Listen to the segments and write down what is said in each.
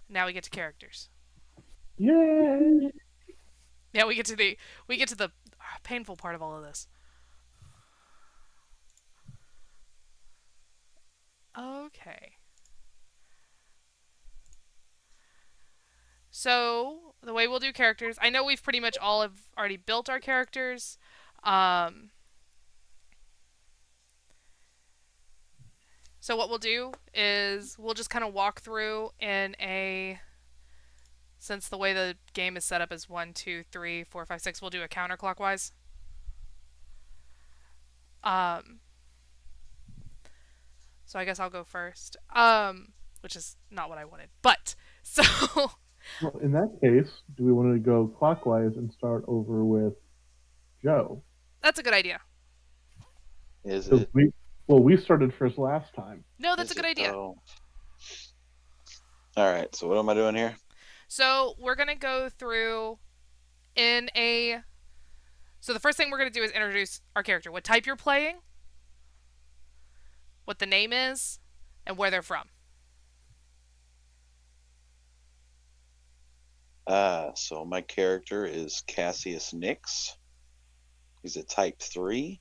Now we get to characters. Yay! Yeah, we get to the painful part of all of this. Okay. So the way we'll do characters, I know we've pretty much all have already built our characters. Um, so what we'll do is we'll just kind of walk through in a since the way the game is set up is 1, 2, 3, 4, 5, 6. We'll do a counterclockwise. Um, so I guess I'll go first. Which is not what I wanted, but so Well, in that case, do we want to go clockwise and start over with Joe? that's a good idea. Is 'Cause it? we started first last time. No, that's a Is good it idea. though? All right. So what am I doing here? So we're gonna go through in a. So the first thing we're gonna do is introduce our character, what type you're playing, what the name is, and where they're from. So my character is Cassius Nix. He's a Type 3,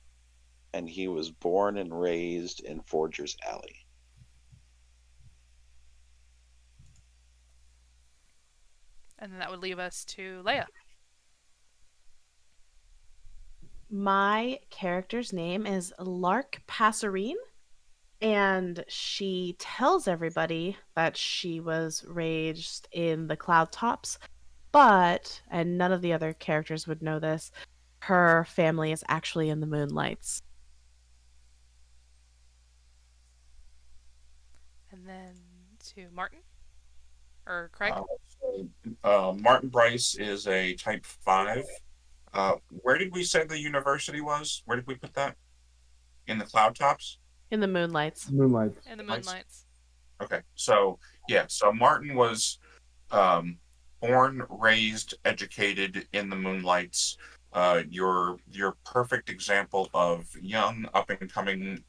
and he was born and raised in Forger's Alley. And then that would leave us to Leia. My character's name is Lark Passerine, and she tells everybody that she was raised in the cloud tops, but, and none of the other characters would know this, her family is actually in the moonlights. And then to Martin or Craig. Martin Bryce is a Type 5. Where did we say the university was? Where did we put that? In the cloud tops? In the moonlights. Moonlights. And the Nice. Moonlights. Okay, so yeah, so Martin was born, raised, educated in the moonlights. Your perfect example of young, up and coming,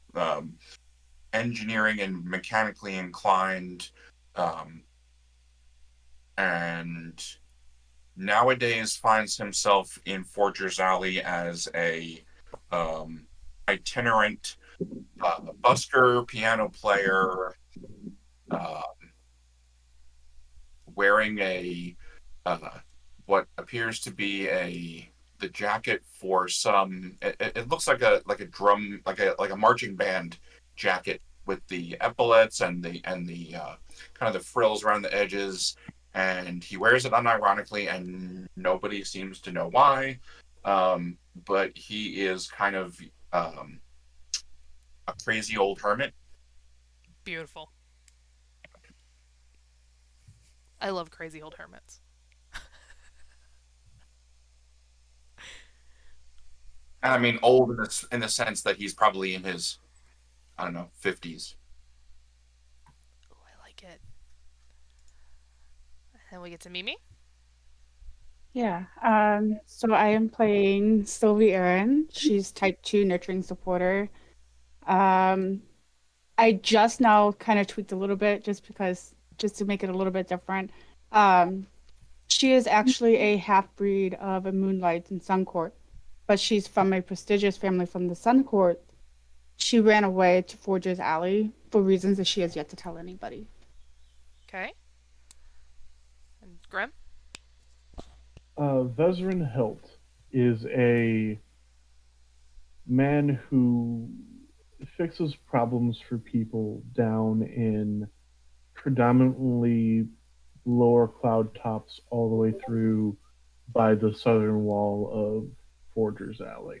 engineering and mechanically inclined, and nowadays finds himself in Forger's Alley as a itinerant busker, piano player, uh, wearing a what appears to be the jacket for some. It looks like a drum, like a marching band jacket with the epaulets and the kind of the frills around the edges, and he wears it unironically, and nobody seems to know why. But he is kind of a crazy old hermit. Beautiful. I love crazy old hermits. And I mean old in the sense that he's probably in his, I don't know, 50s. Oh, I like it. And then we get to Mimi. Yeah. So I am playing Sylvie Erin. She's type 2 nurturing supporter. Um, I just now kind of tweaked a little bit just to make it a little bit different. Um, she is actually a half breed of a Moonlight and Sun Court, but she's from a prestigious family from the Sun Court. She ran away to Forger's Alley for reasons that she has yet to tell anybody. Okay. And Grimm. Vezrin Hilt is a man who fixes problems for people down in predominantly lower cloud tops all the way through by the southern wall of Forger's Alley.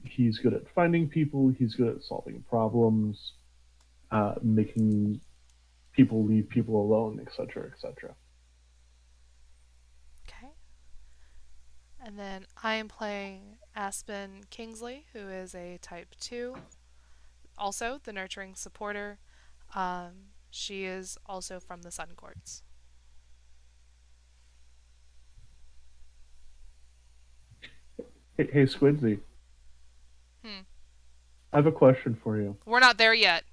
He's good at finding people, he's good at solving problems, making people leave people alone, etc., etc. Okay. And then I am playing Aspen Kingsley, who is a type 2. Also, the nurturing supporter. She is also from the Sun Courts. Hey, Squidsy, Hmm. I have a question for you. We're not there yet.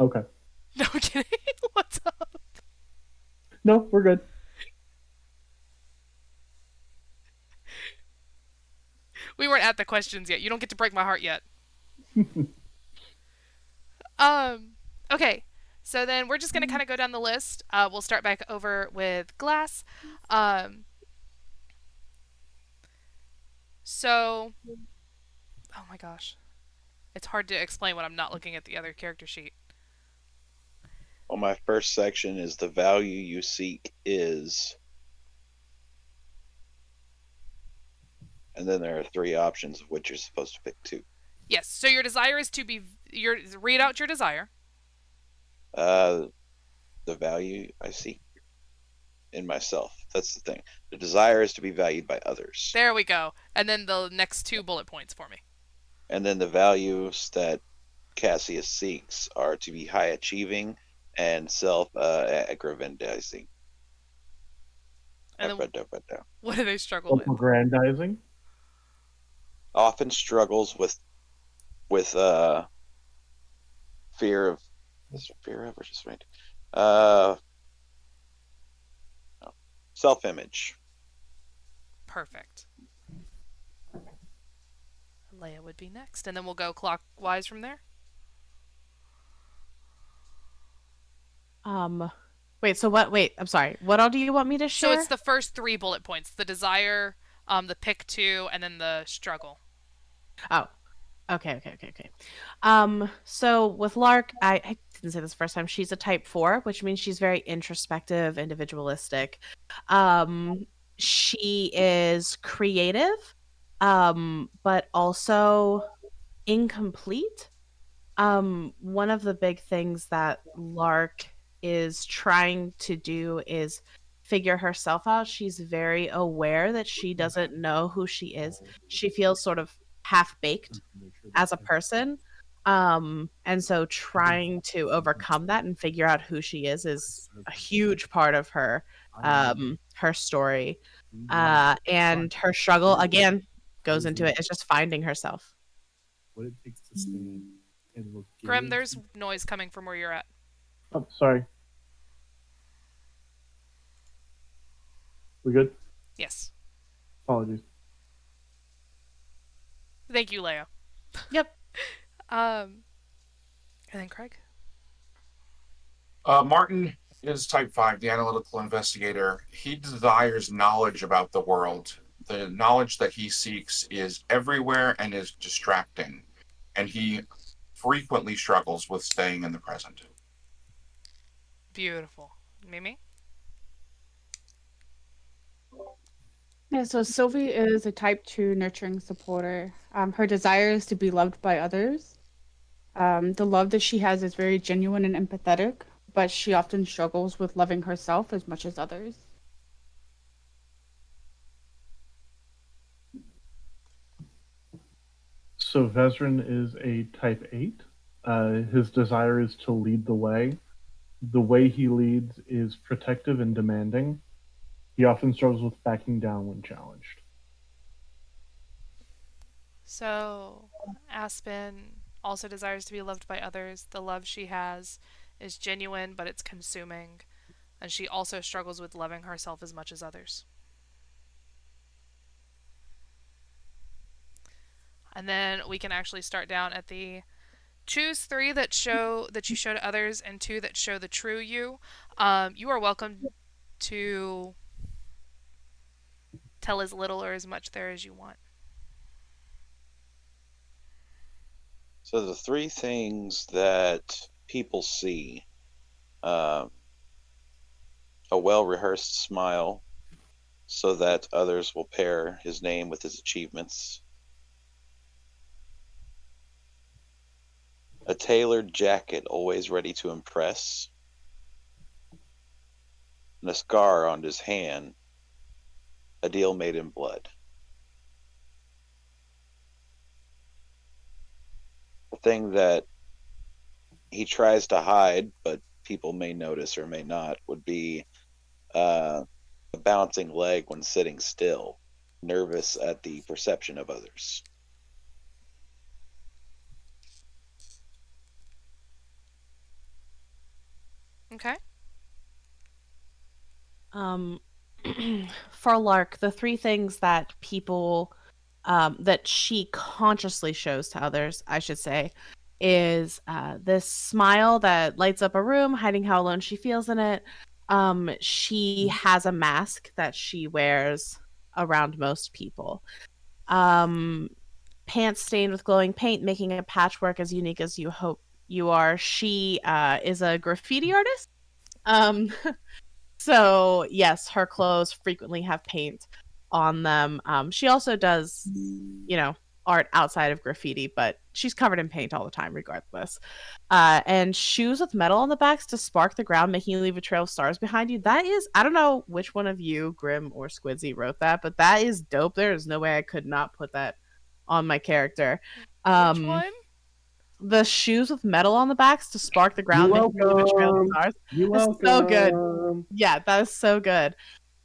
Okay. No, I'm kidding. What's No, we're good. We weren't at the questions yet. You don't get to break my heart yet. Um. Okay. So then we're just gonna kind of go down the list. We'll start back over with Glass. Um. So. Oh my gosh. It's hard to explain when I'm not looking at the other character sheet. Well, my first section is the value you seek is, and then there are 3 options of which you're supposed to pick 2. Yes. So your desire is to be. Read out your desire. The value I seek in myself. That's the thing. The desire is to be valued by others. There we go. And then the next 2 bullet points for me. And then the values that Cassius seeks are to be high achieving and self-aggrandizing. And then what do they struggle with? Self-aggrandizing. Often struggles with fear of. Is there fear of or just right? Self-image. Perfect. Leia would be next, and then we'll go clockwise from there. Wait, so what? Wait, I'm sorry. What all do you want me to share? So it's the first 3 bullet points: the desire, the pick 2, and then the struggle. Oh, okay. So with Lark, I didn't say this first time. She's a type 4, which means she's very introspective, individualistic. She is creative, but also incomplete. One of the big things that Lark is trying to do is figure herself out. She's very aware that she doesn't know who she is. She feels sort of half baked as a person. And so trying to overcome that and figure out who she is a huge part of her story. And her struggle again goes into it. It's just finding herself. What it takes to stand and look. Grimm, there's noise coming from where you're at. Oh, sorry. We good? Yes. Apologies. Thank you, Leia. Yep. And then Craig. Martin is type 5, the analytical investigator. He desires knowledge about the world. The knowledge that he seeks is everywhere and is distracting. And he frequently struggles with staying in the present. Beautiful. Mimi? Yeah, so Sylvie is a type 2 nurturing supporter. Her desire is to be loved by others. The love that she has is very genuine and empathetic, but she often struggles with loving herself as much as others. So Vezran is a type 8. His desire is to lead the way. The way he leads is protective and demanding. He often struggles with backing down when challenged. So, Aspen also desires to be loved by others. The love she has is genuine, but it's consuming. And she also struggles with loving herself as much as others. And then we can actually start down at the choose 3 that you show to others and 2 that show the true you. You are welcome to tell as little or as much there as you want. So the 3 things that people see: a well-rehearsed smile, so that others will pair his name with his achievements; a tailored jacket always ready to impress; and a scar on his hand, a deal made in blood. The thing that he tries to hide, but people may notice or may not, would be a bouncing leg when sitting still, nervous at the perception of others. Okay? Um, for Lark, the three things that people that she consciously shows to others, I should say, is this smile that lights up a room, hiding how alone she feels in it. She has a mask that she wears around most people. Um, Pants stained with glowing paint, making a patchwork as unique as you hope you are. She is a graffiti artist. Um, so yes, her clothes frequently have paint on them. She also does, art outside of graffiti, but she's covered in paint all the time, regardless. And shoes with metal on the backs to spark the ground, making you leave a trail of stars behind you. That is, I don't know which one of you, Grimm or Squidsy, wrote that, but that is dope. There is no way I could not put that on my character. Which Um, one? the shoes with metal on the backs to spark the You're ground, making you leave a trail of welcome. stars. You're It's so good. welcome. Yeah, that is so good.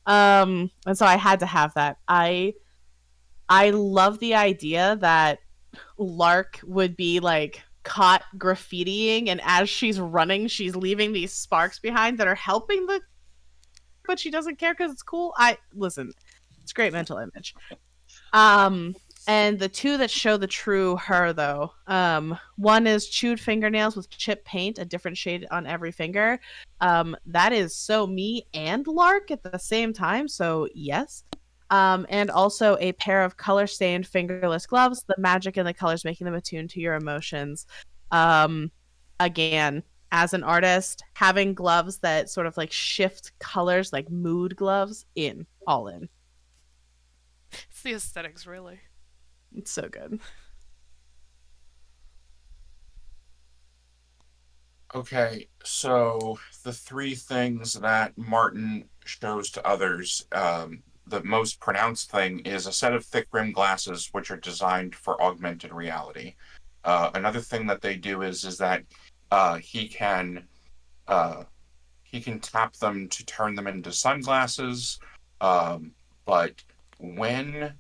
And so I had to have that. I love the idea that Lark would be like caught graffitiing, and as she's running, she's leaving these sparks behind that are helping but she doesn't care because it's cool. I listen, it's a great mental image. Um, and the two that show the true her, though, one is chewed fingernails with chip paint, a different shade on every finger. That is so me and Lark at the same time. So yes. And also a pair of color stained fingerless gloves, the magic in the colors making them attuned to your emotions. Um, Again, as an artist, having gloves that sort of like shift colors, like mood gloves, all in. It's the aesthetics, really. It's so good. Okay, so the three things that Martin shows to others, the most pronounced thing is a set of thick rimmed glasses, which are designed for augmented reality. Another thing that they do is that uh, he can uh, he can tap them to turn them into sunglasses, um, but when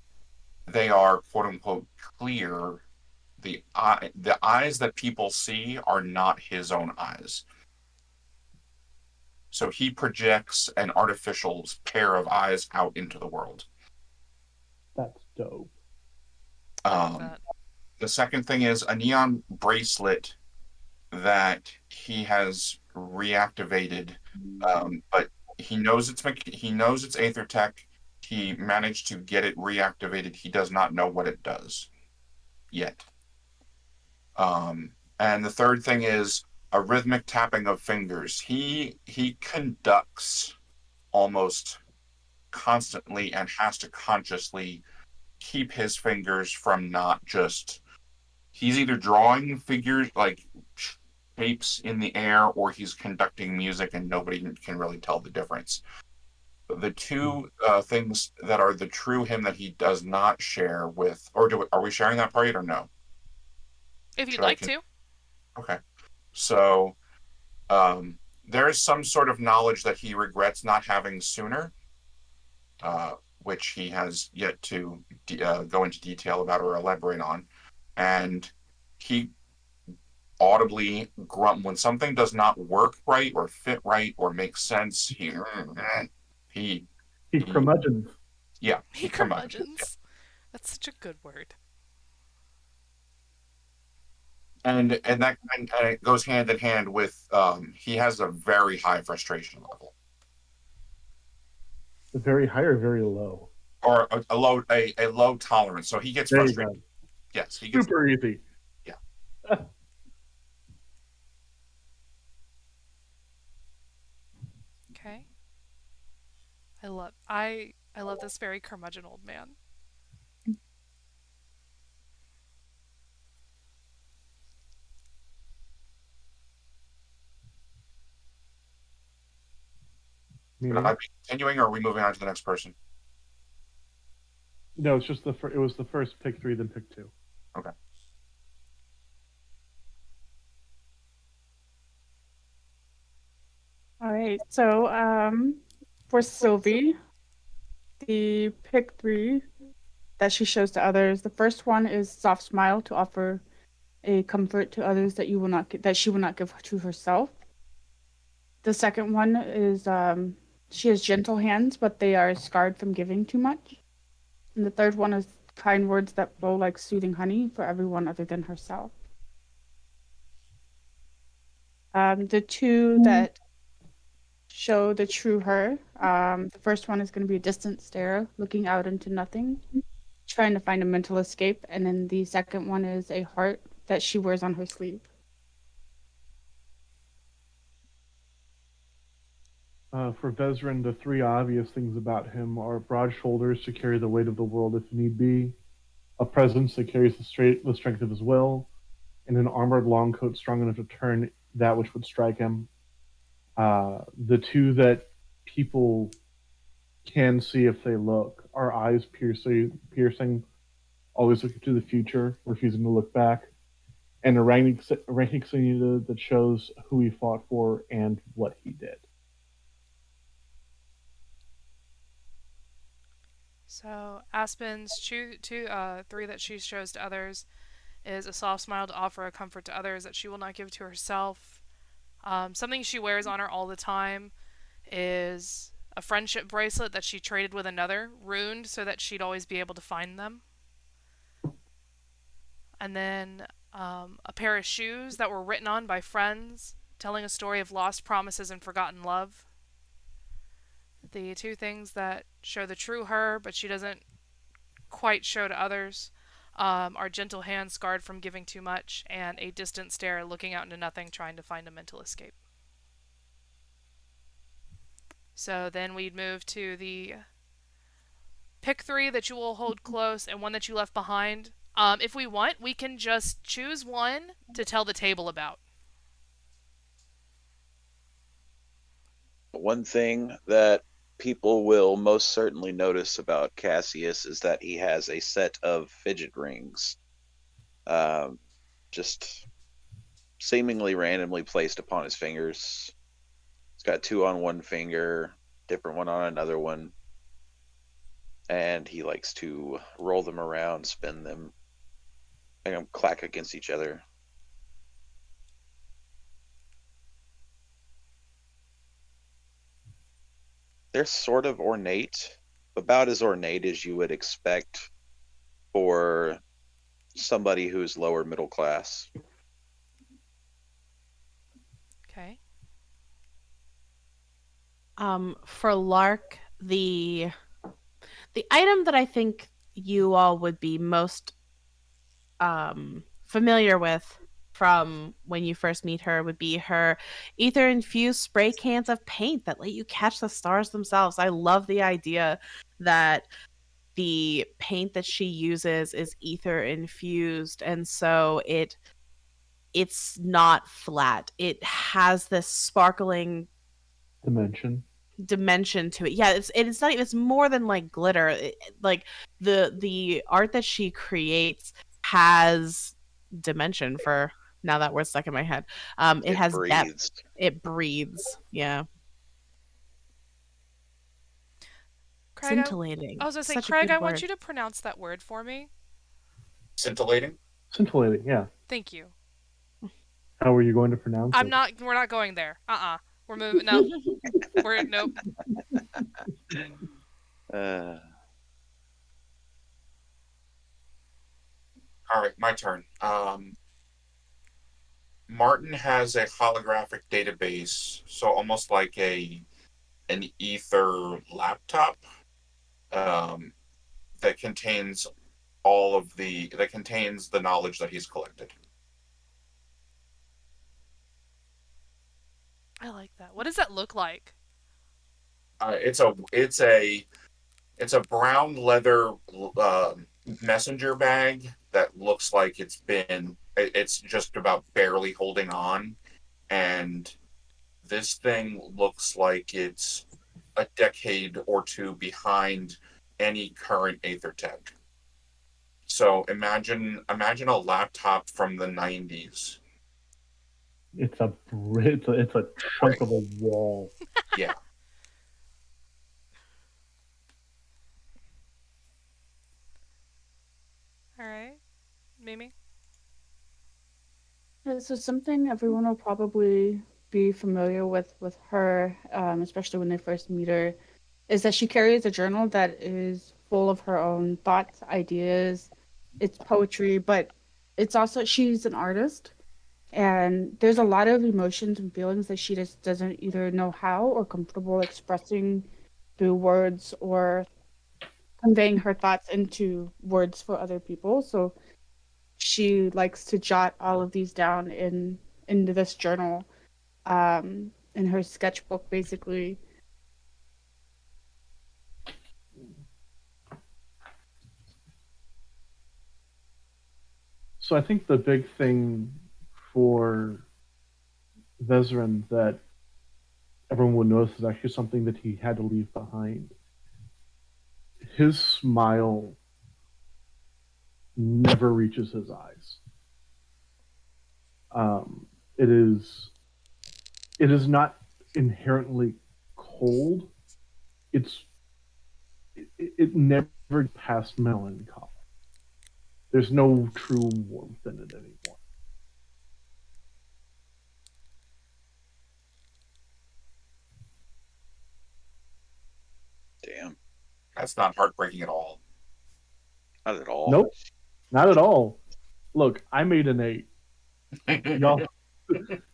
they are quote unquote clear, the eyes that people see are not his own eyes. So he projects an artificial pair of eyes out into the world. That's dope. I love Um, that. the second thing is a neon bracelet that he has reactivated, but he knows it's Aether Tech. He managed to get it reactivated. He does not know what it does yet. And the third thing is a rhythmic tapping of fingers. He conducts almost constantly and has to consciously keep his fingers from not just he's either drawing figures like shapes in the air or he's conducting music and nobody can really tell the difference. The two things that are the true him that he does not share with, are we sharing that part or no? If you'd Should I? like to. Okay. So there is some sort of knowledge that he regrets not having sooner, which he has yet to go into detail about or elaborate on. And he audibly grunt when something does not work right or fit right or make sense. He, He he curmudgeons. yeah, He he curmudgeons. curmudgeons. That's such a good word. And that and it goes hand in hand with he has a very high frustration level. Very high or very low? Or a low tolerance. So he gets There you frustrated. go. Yes, he gets Super easy. yeah. Okay. I love this very curmudgeon old man. Should I Meaning? be continuing or are we moving on to the next person? No, it's just it was the first pick three, then pick two. Okay. All right. So for Sylvie, the pick three that she shows to others, the first one is soft smile to offer a comfort to others that that she will not give to herself. The second one is She has gentle hands, but they are scarred from giving too much. And the third one is kind words that flow like soothing honey for everyone other than herself. The two that show the true her. The first one is going to be a distant stare, looking out into nothing, trying to find a mental escape. And then the second one is a heart that she wears on her sleeve. For Vezran, the three obvious things about him are broad shoulders to carry the weight of the world if need be, a presence that carries the strength of his will, and an armored long coat strong enough to turn that which would strike him. The two that people can see if they look are eyes piercing, always looking to the future, refusing to look back, and a rank insignia that shows who he fought for and what he did. So Aspen's three that she shows to others is a soft smile to offer a comfort to others that she will not give to herself. Something she wears on her all the time is a friendship bracelet that she traded with another, ruined so that she'd always be able to find them. And then a pair of shoes that were written on by friends, telling a story of lost promises and forgotten love. The two things that show the true her, but she doesn't quite show to others, are gentle hands scarred from giving too much, and a distant stare looking out into nothing, trying to find a mental escape. So then we'd move to the pick three that you will hold close and one that you left behind. If we want, we can just choose one to tell the table about. One thing that people will most certainly notice about Cassius is that he has a set of fidget rings, um, just seemingly randomly placed upon his fingers. He's got two on one finger, different one on another one, and he likes to roll them around, spin them, and them clack against each other. They're sort of ornate, about as ornate as you would expect for somebody who's lower middle class. Okay. For Lark, the item that I think you all would be most familiar with from when you first meet her would be her ether infused spray cans of paint that let you catch the stars themselves. I love the idea that the paint that she uses is ether infused, and so it's not flat. It has this sparkling Dimension. dimension to it. Yeah, it's not even, it's more than like glitter. Like the art that she creates has dimension, for now that word's stuck in my head. It It has depth. breathes. It breathes. Yeah. Craig, I Scintillating. was going to say, Such a Craig, good I want word. you to pronounce that word for me. Scintillating. Scintillating, yeah. Thank you. How are you going to pronounce it? We're not going there. We're moving, nope. Nope. Uh, All right, my turn. Martin has a holographic database, so almost like an ether laptop, um, that contains that contains the knowledge that he's collected. I like that. What does that look like? It's a brown leather messenger bag that looks like it's just about barely holding on, and this thing looks like it's a decade or two behind any current Aether tech. So imagine a laptop from the 90s. It's a chunk of a wall. Yeah. All right. Mimi? So something everyone will probably be familiar with her, especially when they first meet her, is that she carries a journal that is full of her own thoughts, ideas. It's poetry, but it's also she's an artist, and there's a lot of emotions and feelings that she just doesn't either know how or comfortable expressing through words or conveying her thoughts into words for other people. So she likes to jot all of these down into this journal, in her sketchbook, basically. So I think the big thing for Vezran that everyone would notice is actually something that he had to leave behind. His smile never reaches his eyes. Um, it is it is not inherently cold. It's it never past melancholy. There's no true warmth in it anymore. Damn, That's not heartbreaking at all. not at all. Nope, not at all. Look, I made an 8. Y'all,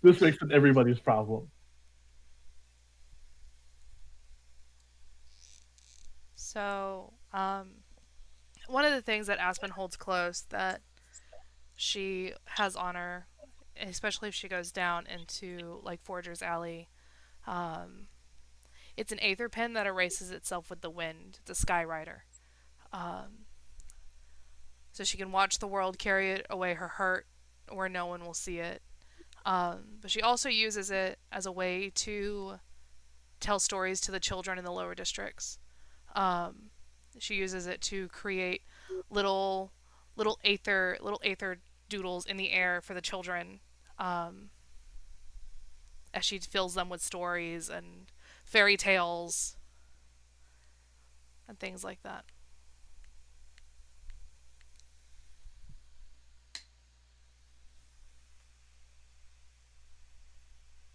this makes it everybody's problem. So, one of the things that Aspen holds close that she has on her, especially if she goes down into like Forger's Alley, um, it's an aether pen that erases itself with the wind. It's a Skyrider. Um, so she can watch the world carry it away her hurt where no one will see it. But she also uses it as a way to tell stories to the children in the lower districts. Um, she uses it to create little little aether doodles in the air for the children, um, as she fills them with stories and fairy tales and things like that.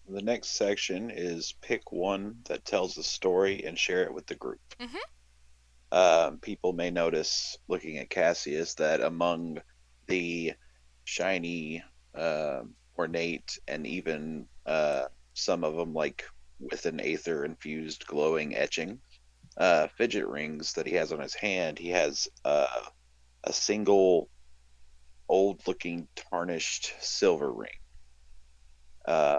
The next section is pick one that tells the story and share it with the group. Mm-hmm. People may notice, looking at Cassius, that among the shiny, ornate, and even some of them like with an aether infused glowing etching fidget rings that he has on his hand, he has a single old looking tarnished silver ring. Uh,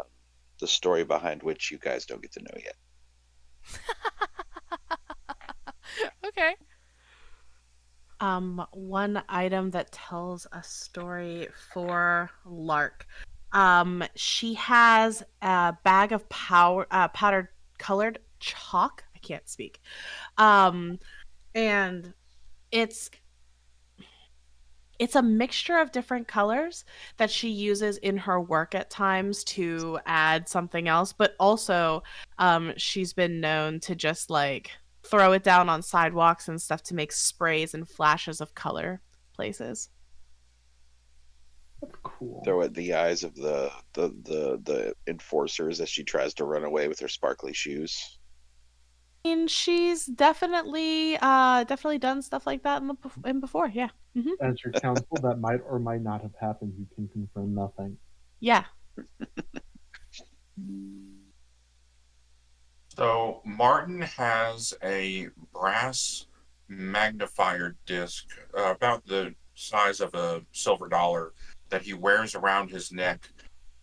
the story behind which you guys don't get to know yet. Okay. One item that tells a story for Lark. She has a bag of powdered colored chalk. I can't speak. Um, and it's it's a mixture of different colors that she uses in her work at times to add something else, but also she's been known to just like throw it down on sidewalks and stuff to make sprays and flashes of color places. That's cool. Throw at the eyes of the enforcers as she tries to run away with her sparkly shoes. I mean, she's definitely done stuff like that in before, yeah. As your counsel, that might or might not have happened. You can confirm nothing. Yeah. So Martin has a brass magnifier disc about the size of a silver dollar that he wears around his neck,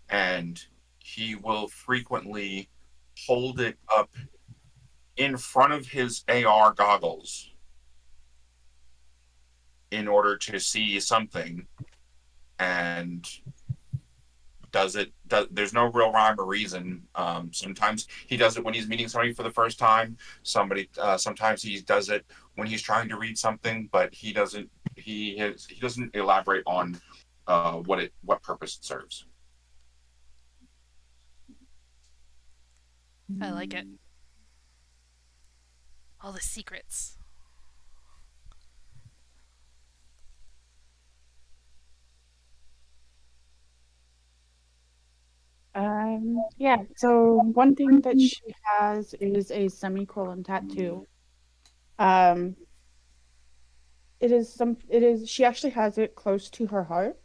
and he will frequently hold it up in front of his AR goggles in order to see something, and there's no real rhyme or reason. Sometimes he does it when he's meeting somebody for the first time. Sometimes he does it when he's trying to read something, but he doesn't elaborate on what purpose it serves. I like it. All the secrets. Yeah, so one thing that she has is a semicolon tattoo. Um, she actually has it close to her heart,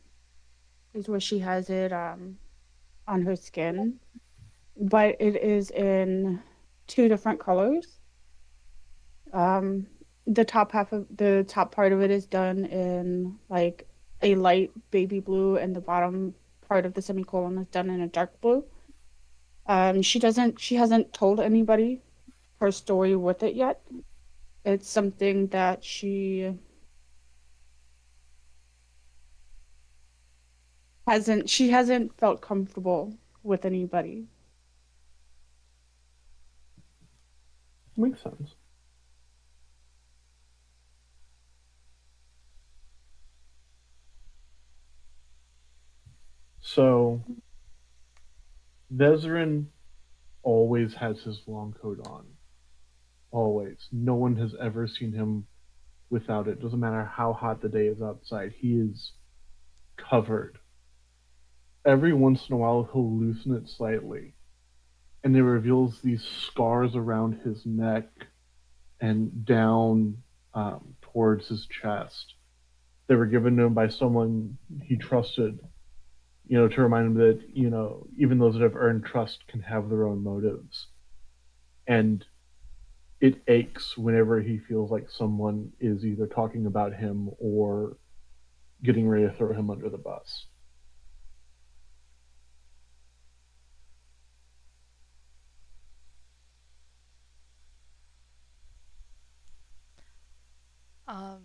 is where she has it on her skin, but it is in two different colors. Um, the top part of it is done in like a light baby blue, and the bottom part of the semicolon is done in a dark blue. She hasn't told anybody her story with it yet. It's something that she hasn't felt comfortable with anybody. Makes sense. So, Vezerin always has his long coat on. Always. No one has ever seen him without it. Doesn't matter how hot the day is outside. He is covered. Every once in a while, he'll loosen it slightly, and it reveals these scars around his neck and down towards his chest. They were given to him by someone he trusted, to remind him that, even those that have earned trust can have their own motives. And it aches whenever he feels like someone is either talking about him or getting ready to throw him under the bus. Um,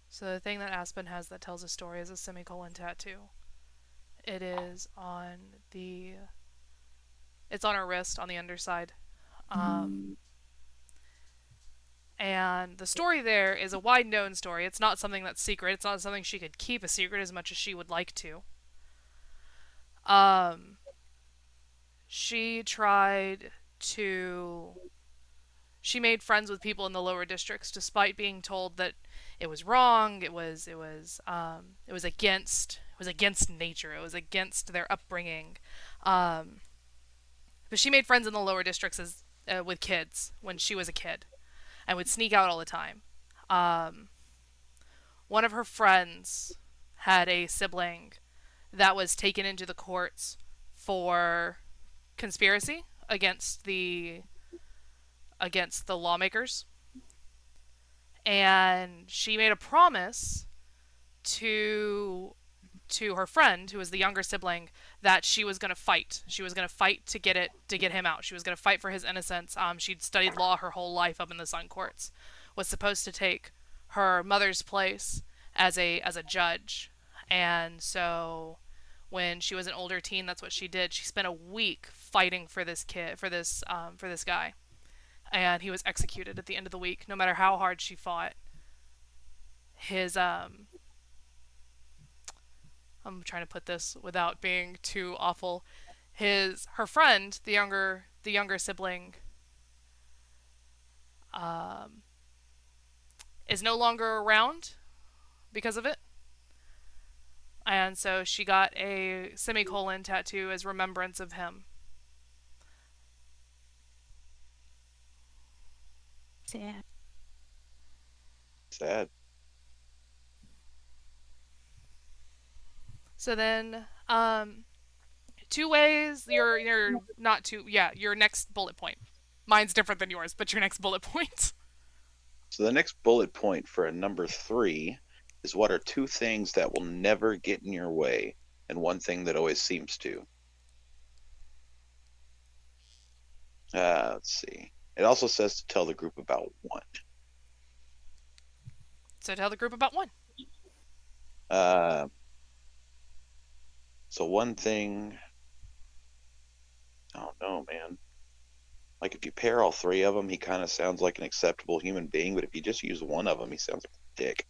so the thing that Aspen has that tells a story is a semicolon tattoo. It is on the. It's on her wrist on the underside. And the story there is a wide known story. It's not something that's secret. It's not something she could keep a secret as much as she would like to. She tried to. She made friends with people in the lower districts, despite being told that it was wrong. It was against nature. It was against their upbringing. But she made friends in the lower districts with kids when she was a kid, and would sneak out all the time. One of her friends had a sibling that was taken into the courts for conspiracy against the lawmakers, and she made a promise to her friend, who was the younger sibling, that she was going to fight. She was going to fight to get him out. She was going to fight for his innocence. She'd studied law her whole life up in the Sun Courts. Was supposed to take her mother's place as a judge, and so when she was an older teen, that's what she did. She spent a week fighting for this guy, and he was executed at the end of the week. No matter how hard she fought, his I'm trying to put this without being too awful. Her friend, the younger sibling, um, is no longer around because of it, and so she got a semicolon tattoo as remembrance of him. Sad. Sad. So then, two ways. You're not two. Yeah, your next bullet point. Mine's different than yours, but your next bullet point. So the next bullet point for a number 3 is, what are 2 things that will never get in your way and one thing that always seems to? Let's see. It also says to tell the group about one. So tell the group about one. So one thing, I don't know, man. Like, if you pair all 3 of them, he kind of sounds like an acceptable human being, but if you just use one of them, he sounds like a dick.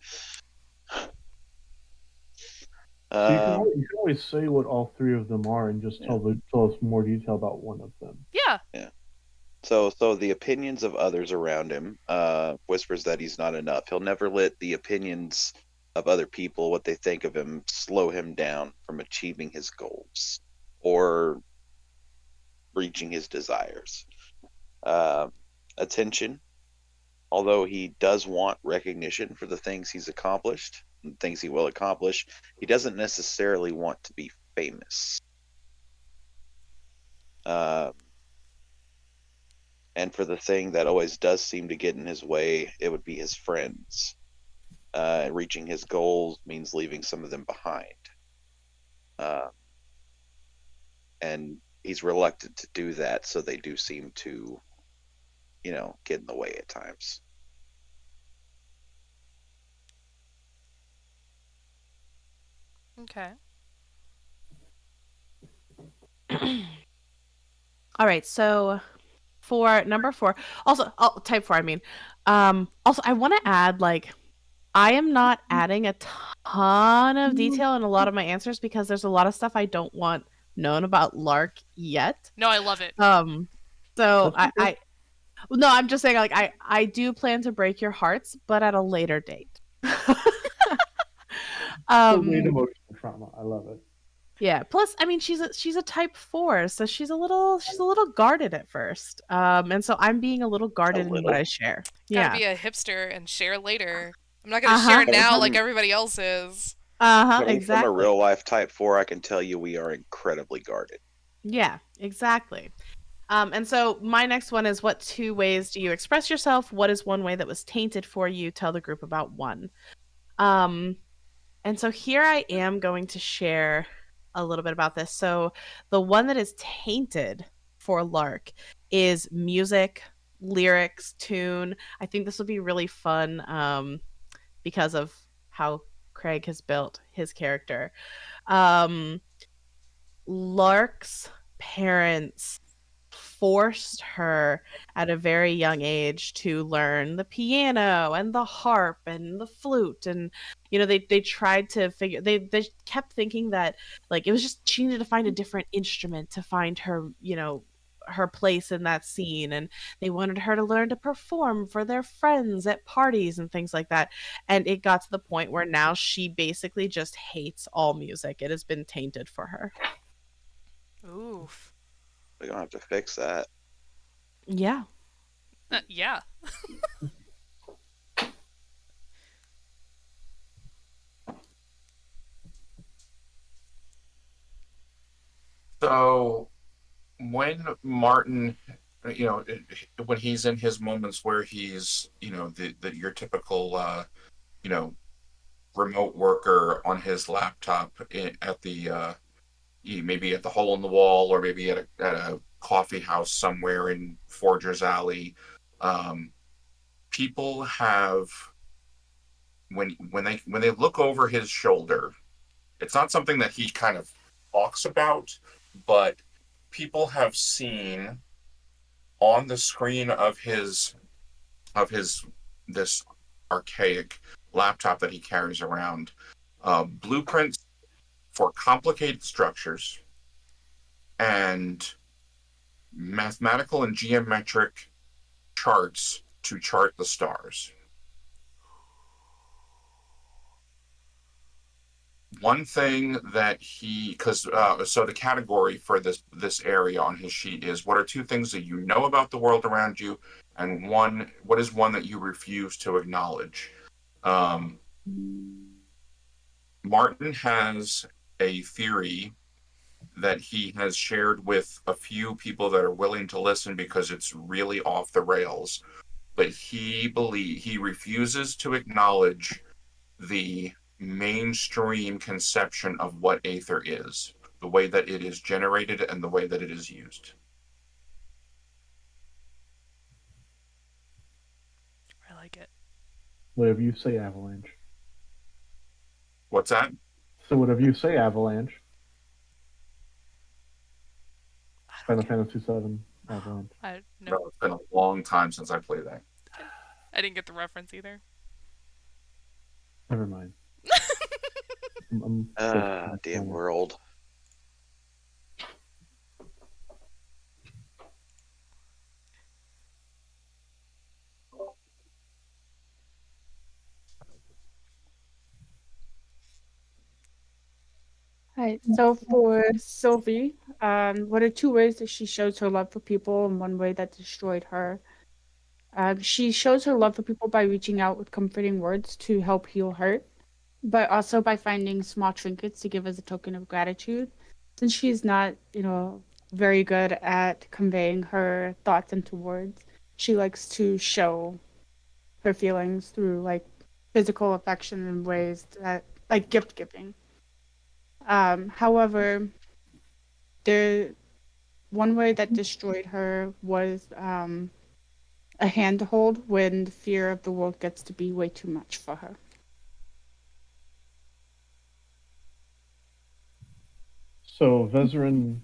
So you can always say what all 3 of them are and just tell us more detail about one of them. Yeah. Yeah. So the opinions of others around him, whispers that he's not enough. He'll never let the opinions of other people, what they think of him, slow him down from achieving his goals or reaching his desires. Attention, although he does want recognition for the things he's accomplished and things he will accomplish, he doesn't necessarily want to be famous. And for the thing that always does seem to get in his way, it would be his friends. Reaching his goals means leaving some of them behind. And he's reluctant to do that, so they do seem to, get in the way at times. Okay. All right, so for number 4, also type 4, I mean. Also, I want to add, like, I am not adding a ton of detail in a lot of my answers because there's a lot of stuff I don't want known about Lark yet. No, I love it. So That's okay. no, I'm just saying, like, I do plan to break your hearts, but at a later date. Delayed emotional trauma. I love it. Yeah. Plus, I mean, she's a type 4, so she's a little guarded at first. And so I'm being a little guarded in what I share. Gotta Yeah. be a hipster and share later. I'm not gonna share Coming now from- like everybody else is. Coming Exactly. from a real life type 4, I can tell you we are incredibly guarded. Yeah, exactly. And so my next one is, what 2 ways do you express yourself? What is one way that was tainted for you? Tell the group about one. And so here I am going to share a little bit about this. So the one that is tainted for Lark is music, lyrics, tune. I think this will be really fun because of how Craig has built his character. Lark's parents forced her at a very young age to learn the piano and the harp and the flute, and they tried to figure, they kept thinking that, like, it was just she needed to find a different instrument to find her, her place in that scene, and they wanted her to learn to perform for their friends at parties and things like that. And it got to the point where now she basically just hates all music. It has been tainted for her. Oof. We're gonna have to fix that. Yeah. Yeah. So when Martin, when he's in his moments where he's, your typical, remote worker on his laptop at the, maybe at the hole in the wall, or maybe at a coffee house somewhere in Forger's Alley, people have, when they look over his shoulder, it's not something that he kind of talks about, but people have seen on the screen of his this archaic laptop that he carries around, blueprints for complicated structures and mathematical and geometric charts to chart the stars. One thing that so the category for this area on his sheet is, what are 2 things that you know about the world around you, and what is one that you refuse to acknowledge? Martin has a theory that he has shared with a few people that are willing to listen because it's really off the rails, but he refuses to acknowledge the mainstream conception of what Aether is, the way that it is generated and the way that it is used. I like it. Whatever you say, Avalanche. What's that? So whatever you say, Avalanche. Final Fantasy VII, Avalanche. No. It's been a long time since I played that. I didn't get the reference either. Never mind. Damn world. Right. So for Sylvie, What are two ways that she shows her love for people and one way that destroyed her? She shows her love for people by reaching out with comforting words to help heal hurt, but also by finding small trinkets to give as a token of gratitude. Since she's not, very good at conveying her thoughts into words, she likes to show her feelings through like physical affection in ways that like gift giving. However, the one way that destroyed her was a handhold when the fear of the world gets to be way too much for her. So Vezerin,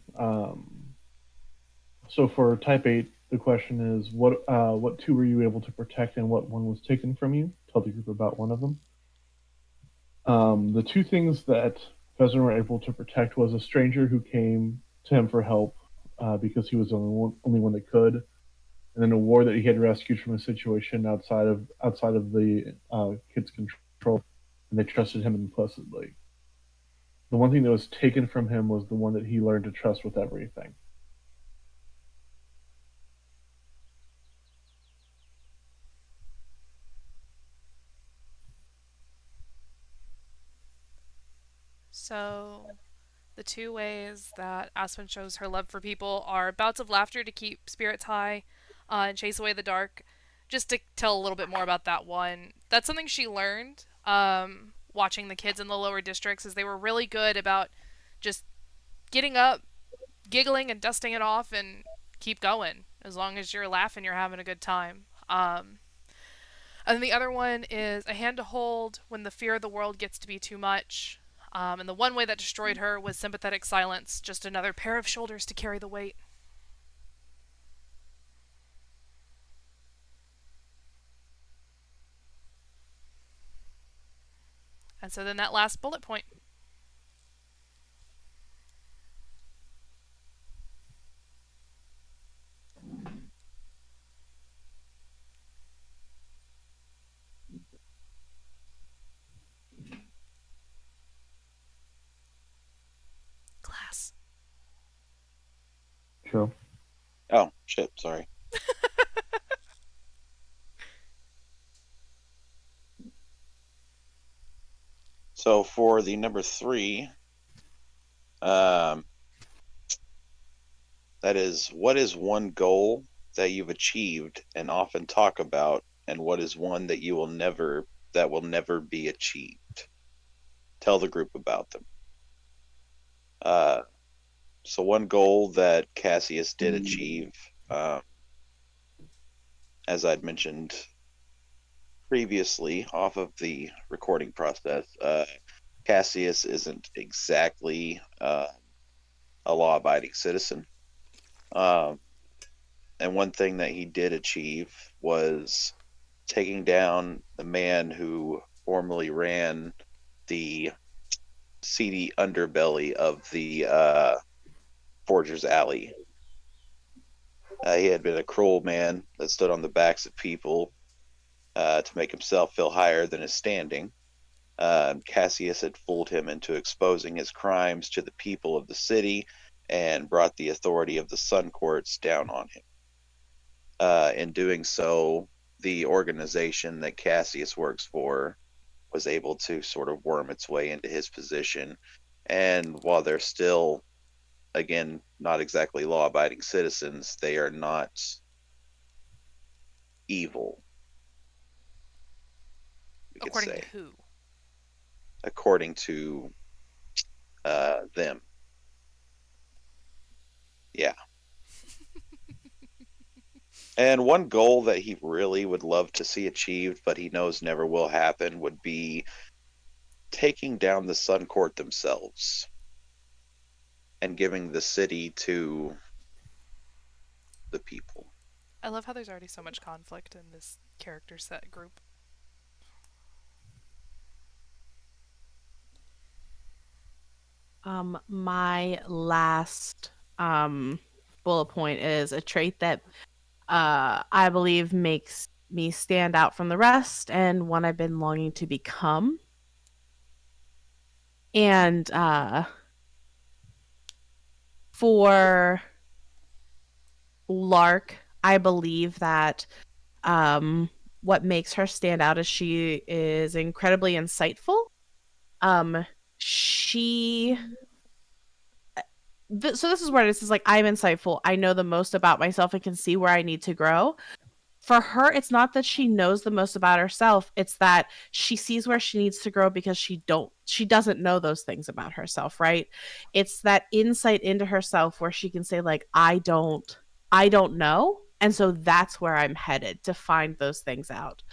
so for type 8, the question is what two were you able to protect and what one was taken from you? Tell the group about one of them. The two things that Vezerin were able to protect was a stranger who came to him for help because he was the only one that could, and then a war that he had rescued from a situation outside of the kid's control, and they trusted him implicitly. The one thing that was taken from him was the one that he learned to trust with everything. So, the two ways that Aspen shows her love for people are bouts of laughter to keep spirits high and chase away the dark. Just to tell a little bit more about that one, that's something she learned watching the kids in the lower districts, is they were really good about just getting up, giggling, and dusting it off, and keep going. As long as you're laughing, you're having a good time. And then the other one is a hand to hold when the fear of the world gets to be too much. And the one way that destroyed her was sympathetic silence, just another pair of shoulders to carry the weight. And so then that last bullet point. Class. Sure. Oh shit! Sorry. So for the number 3, um, that is, what is one goal that you've achieved and often talk about, and what is one that will never be achieved? Tell the group about them. Uh, so one goal that Cassius did achieve, as I'd mentioned previously off of the recording process, Cassius isn't exactly a law-abiding citizen. And one thing that he did achieve was taking down the man who formerly ran the seedy underbelly of the Forger's Alley. He had been a cruel man that stood on the backs of people to make himself feel higher than his standing. Cassius had fooled him into exposing his crimes to the people of the city and brought the authority of the Sun Courts down on him. In doing so, the organization that Cassius works for was able to sort of worm its way into his position. And while they're still, again, not exactly law abiding citizens, they are not evil, we could According to say, who? according to them. Yeah. And one goal that he really would love to see achieved, but he knows never will happen, would be taking down the Sun Court themselves and giving the city to the people. I love how there's already so much conflict in this character set group. My last bullet point is a trait that I believe makes me stand out from the rest and one I've been longing to become. And for Lark, I believe that what makes her stand out is she is incredibly insightful. She so this is where this is like, I'm insightful. I know the most about myself and can see where I need to grow. For her, it's not that she knows the most about herself, it's that she sees where she needs to grow because she doesn't know those things about herself, right? It's that insight into herself where she can say like, I don't know, and so that's where I'm headed to find those things out.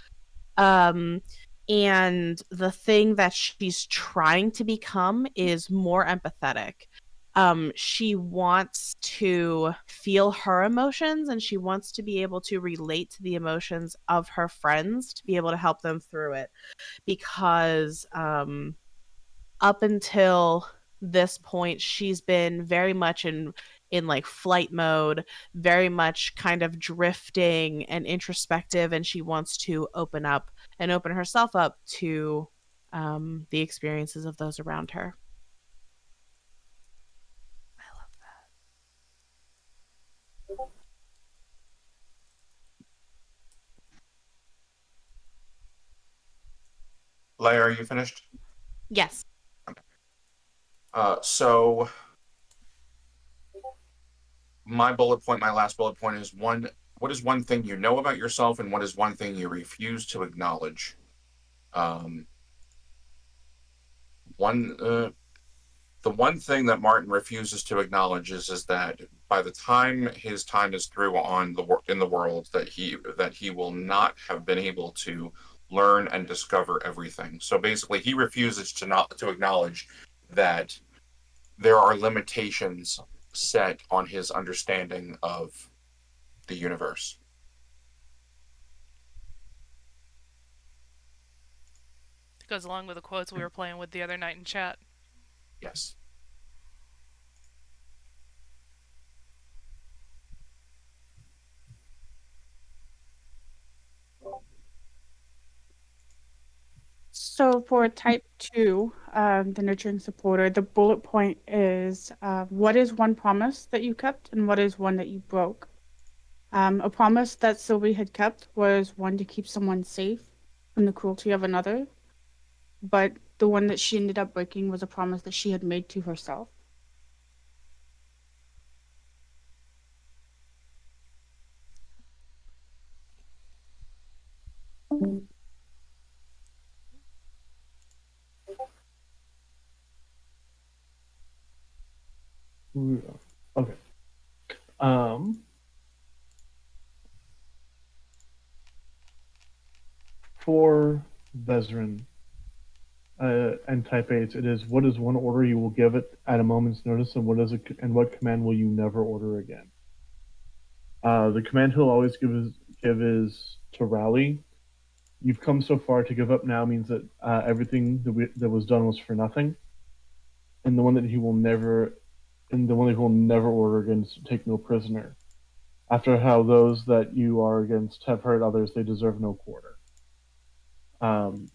um and the thing that she's trying to become is more empathetic. She wants to feel her emotions, and she wants to be able to relate to the emotions of her friends to be able to help them through it, because up until this point she's been very much in like flight mode, very much kind of drifting and introspective, and she wants to open up and open herself up to the experiences of those around her. I love Leia, are you finished? Yes. So my last bullet point is one. What is one thing you know about yourself, and what is one thing you refuse to acknowledge? Um, one The one thing that Martin refuses to acknowledge is that by the time his time is through in the world, that he will not have been able to learn and discover everything. So basically, he refuses to acknowledge that there are limitations set on his understanding of the universe. it. Goes along with the quotes we were playing with the other night in chat. Yes. So for type 2, the nurturing supporter, the bullet point is what is one promise that you kept and what is one that you broke? A promise that Sylvie had kept was one to keep someone safe from the cruelty of another, but the one that she ended up breaking was a promise that she had made to herself. Okay. Um, for Vezrin and Type 8, it is what is one order you will give it at a moment's notice, and what command will you never order again? The command he'll always give is to rally. You've come so far, to give up now means that everything that was done was for nothing. And the one that he will never order again is to take no prisoner. After how those that you are against have hurt others, they deserve no quarter. Um,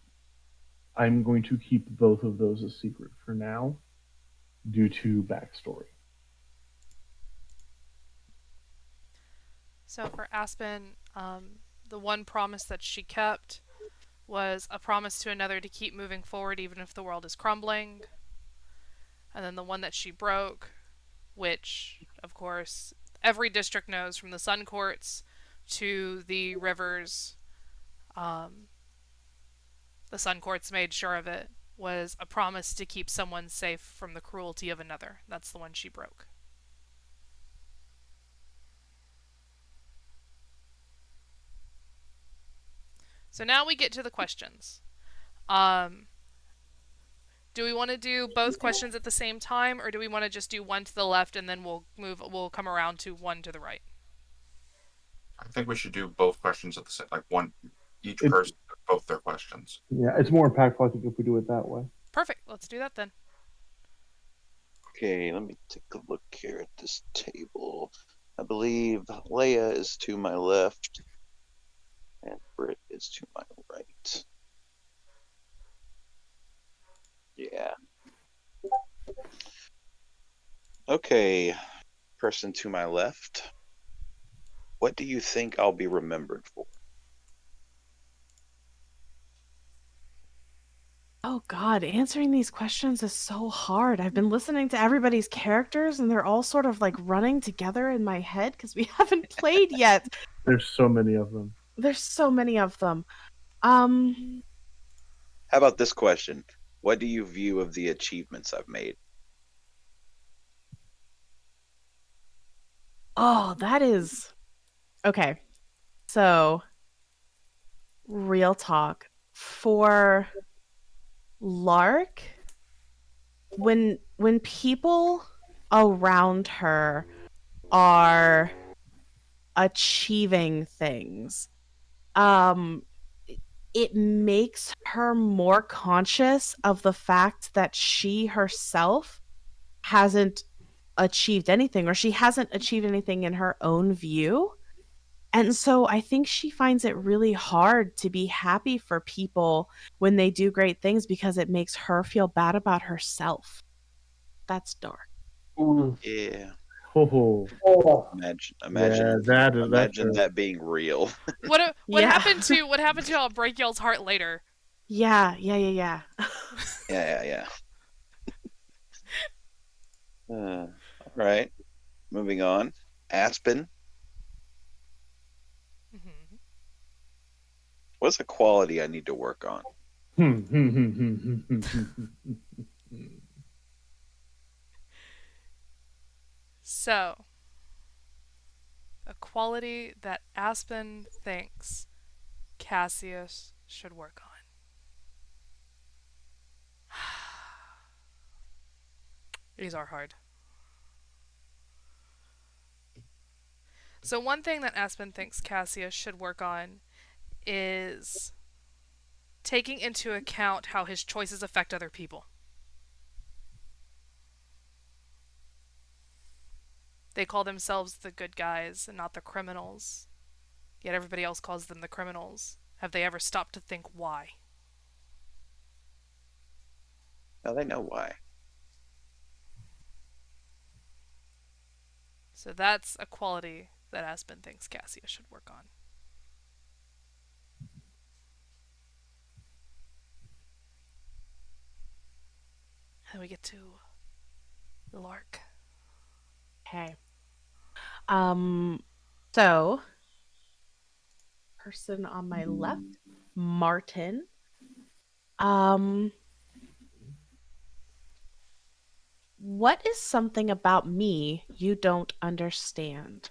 I'm going to keep both of those a secret for now, due to backstory. So for Aspen, the one promise that she kept was a promise to another to keep moving forward even if the world is crumbling. And then the one that she broke, which, of course, every district knows, from the Sun Courts to the rivers, um, the Sun Courts made sure of it, was a promise to keep someone safe from the cruelty of another. That's the one she broke. So now we get to the questions. Um, do we want to do both questions at the same time, or do we want to just do one to the left and then we'll come around to one to the right? I think we should do both questions at the same, like one, each It's person, both their questions. Yeah, it's more impactful, I think, if we do it that way. Perfect. Let's do that then. Okay, let me take a look here at this table. I believe Leia is to my left and Britt is to my right. Yeah. Okay. person to my left, what do you think I'll be remembered for? Oh God, answering these questions is so hard. I've been listening to everybody's characters and they're all sort of like running together in my head because we haven't played yet. There's so many of them. There's so many of them. Um, How about this question? What do you view of the achievements I've made? oh, that is okay. So, real talk. For Lark, when people around her are achieving things, um it makes her more conscious of the fact that she herself hasn't achieved anything, or she hasn't achieved anything in her own view. And so I think she finds it really hard to be happy for people when they do great things because it makes her feel bad about herself. That's dark. Ooh. Yeah. Oh, Imagine, yeah, imagine, that's imagine that being real. What Yeah. happened to I'll break y'all's heart later? Yeah. Yeah, yeah. All right. Moving on. Aspen, Mhm. what's a quality I need to work on? So, a quality that Aspen thinks Cassius should work on. These are hard. So, one thing that Aspen thinks Cassius should work on is taking into account how his choices affect other people. They call themselves the good guys and not the criminals, yet everybody else calls them the criminals. Have they ever stopped to think why? Now they know why. So that's a quality that Aspen thinks Cassius should work on. And we get to Lark. Okay. So person on my left, Martin. What is something about me you don't understand?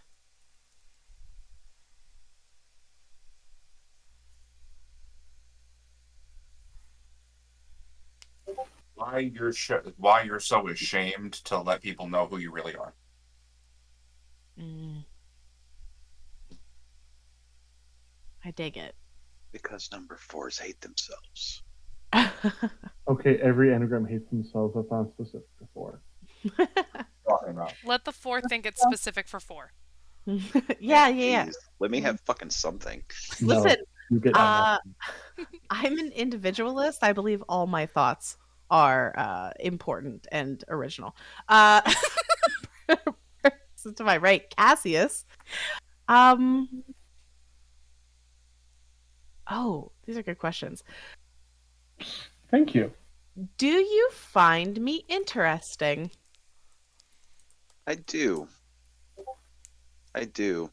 Why you're so ashamed to let people know who you really are. I dig it. Because number fours hate themselves. Okay, every anagram hates themselves. That's not specific to 4. Talking about. Let the 4 think it's specific for 4. Yeah. Jeez, let me have fucking something. No, Listen, you get I'm an individualist. I believe all my thoughts are important and original. So to my right, Cassius. Oh, these are good questions. Thank you. Do you find me interesting? I do. I do.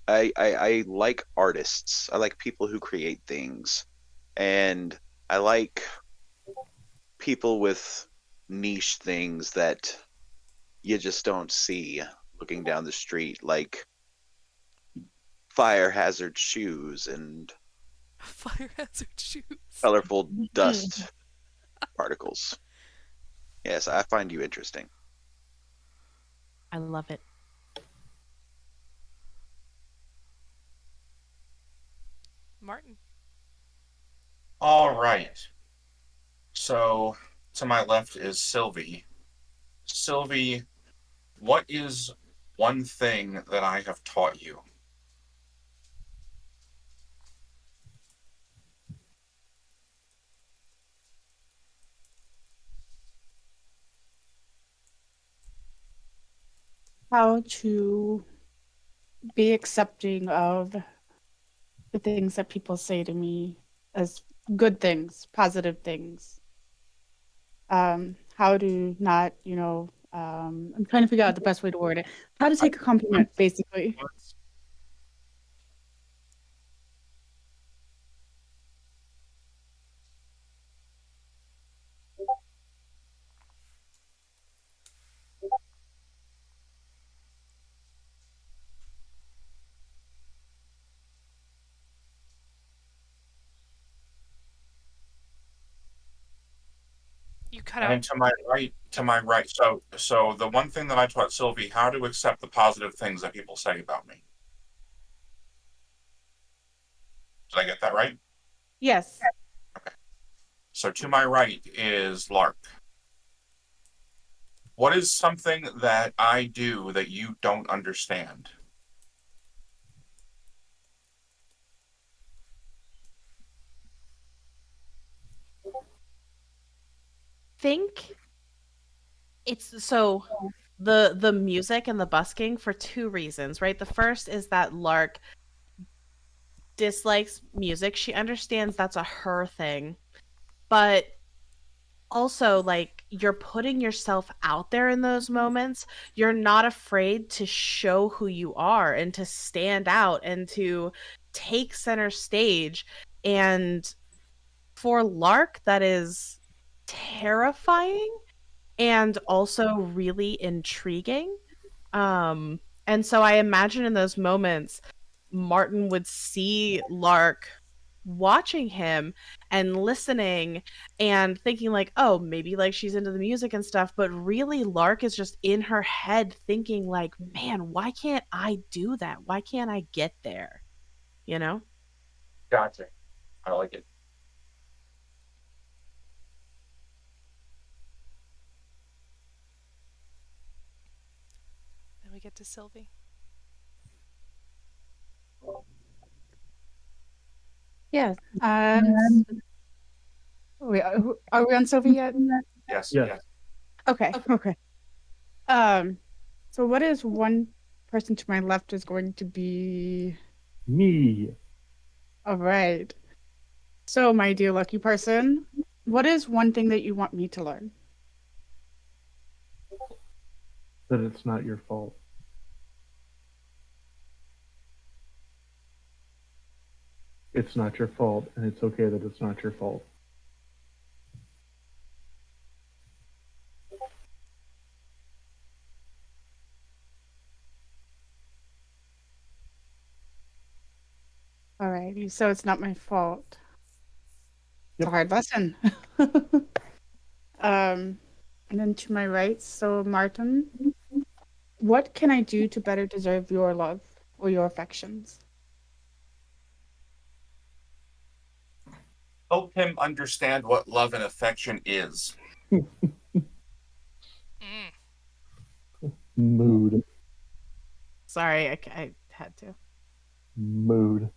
I like artists. I like people who create things. And I like people with niche things that you just don't see looking down the street, like fire hazard shoes and Fire hazard shoes. colorful dust particles. Yes, I find you interesting. I love it. Martin. All right. So to my left is Sylvie. Sylvie, what is one thing that I have taught you? how to be accepting of the things that people say to me as good things, positive things. How to not, I'm trying to figure out the best way to word it. How to I, take a compliment, basically. You cut and out. to my right. So the one thing that I taught Sylvie how to accept the positive things that people say about me. Did I get that right? Yes. Okay. So to my right is Lark. What is something that I do that you don't understand? Think it's so the music and the busking for two reasons, right? The first is that Lark dislikes music. She understands that's a her thing. But also, like, you're putting yourself out there in those moments. You're not afraid to show who you are and to stand out and to take center stage. And for Lark, that is terrifying and also really intriguing. And so I imagine in those moments, Martin would see Lark watching him and listening and thinking like, oh, maybe like she's into the music and stuff, but really Lark is just in her head thinking like, man, why can't I do that? Why can't I get there? You know? Gotcha. I like it. Then we get to Sylvie. Yeah. Wait, are we on Sylvie yet? Yes, Yes. yes. Okay. Okay. Um, so what is one person to my left is going to be? Me. All right. So, my dear lucky person, what is one thing that you want me to learn? That it's not your fault. It's not your fault, and it's okay that it's not your fault. All righty. So it's not my fault. It's a Yep. hard lesson. And then to my right, so Martin, what can I do to better deserve your love or your affections? Help him understand what love and affection is. Mm. Mood. Sorry, I had to. Mood.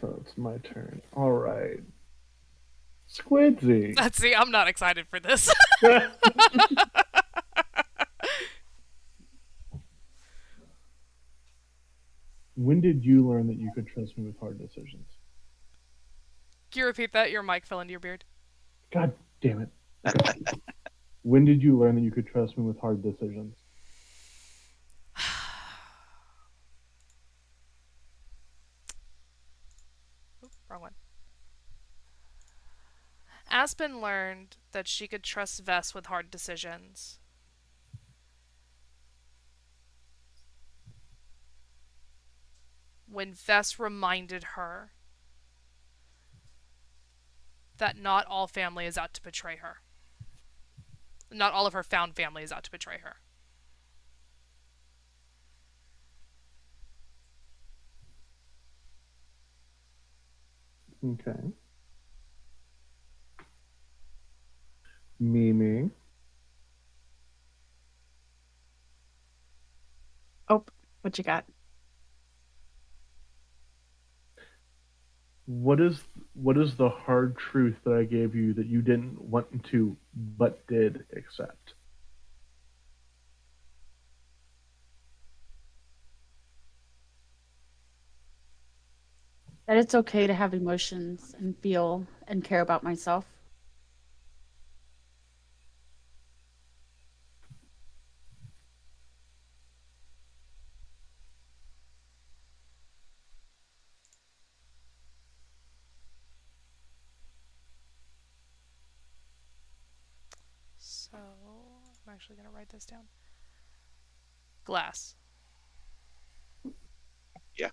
So it's my turn. All right. Squidsy. See, I'm not excited for this. When did you learn that you could trust me with hard decisions? Can you repeat that? Your mic fell into your beard. God damn it. When did you learn that you could trust me with hard decisions? Oop, wrong one. Aspen learned that she could trust Vess with hard decisions when Vess reminded her that not all family is out to betray her. Not all of her found family is out to betray her. Okay. Mimi. Oh, what you got? What is the hard truth that I gave you that you didn't want to but did accept? That it's okay to have emotions and feel and care about myself. So I'm actually going to write this down. Glass. Yeah.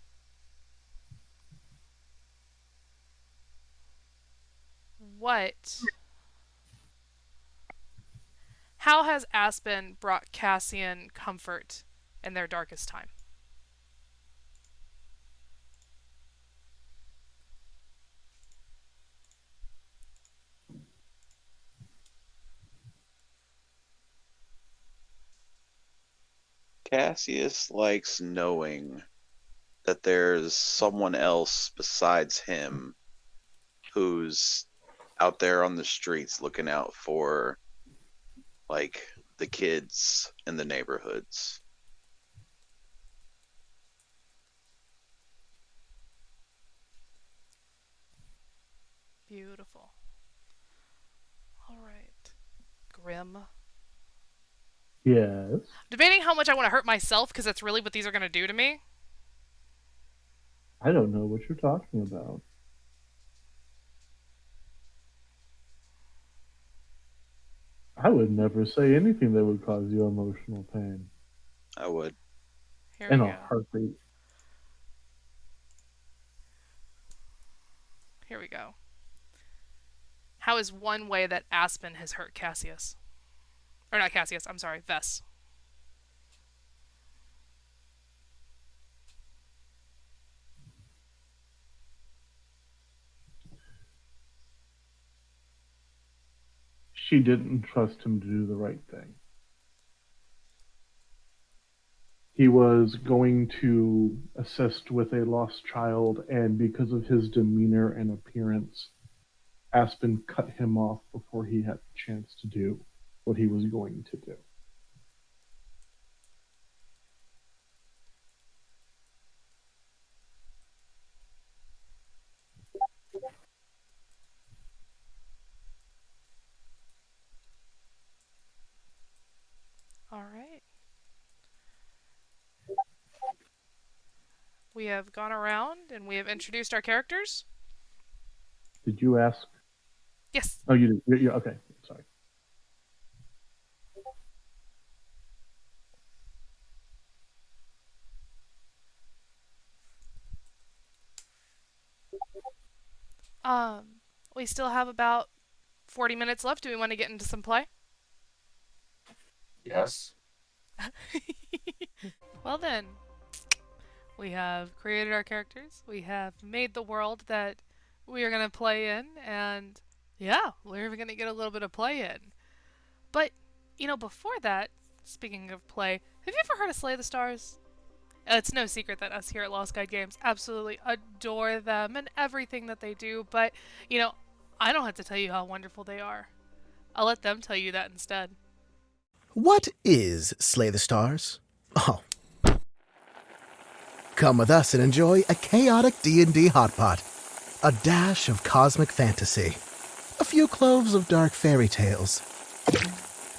What? How has Aspen brought Cassian comfort in their darkest time? Cassius likes knowing that there's someone else besides him who's out there on the streets looking out for like the kids in the neighborhoods. Beautiful. All right. Grimm. Yes. Debating how much I want to hurt myself because that's really what these are going to do to me. I don't know what you're talking about. I would never say anything that would cause you emotional pain. I would. Here we In go. a heartbeat. Here we go. How is one way that Aspen has hurt Cassius? Or not Cassius, I'm sorry, Vess. She didn't trust him to do the right thing. He was going to assist with a lost child, and because of his demeanor and appearance, Aspen cut him off before he had the chance to do what he was going to do. All right. We have gone around and we have introduced our characters. Did you ask? Yes. Oh, you did. You're, okay, sorry. We still have about 40 minutes left. Do we want to get into some play? Yes. Well then, we have created our characters. We have made the world that we are going to play in, and yeah, we're going to get a little bit of play in. But, before that, speaking of play, have you ever heard of Slay the Stars? It's no secret that us here at Lost Guide Games absolutely adore them and everything that they do, but, I don't have to tell you how wonderful they are. I'll let them tell you that instead. What is Slay the Stars? Oh. Come with us and enjoy a chaotic D&D hot pot, a dash of cosmic fantasy, a few cloves of dark fairy tales.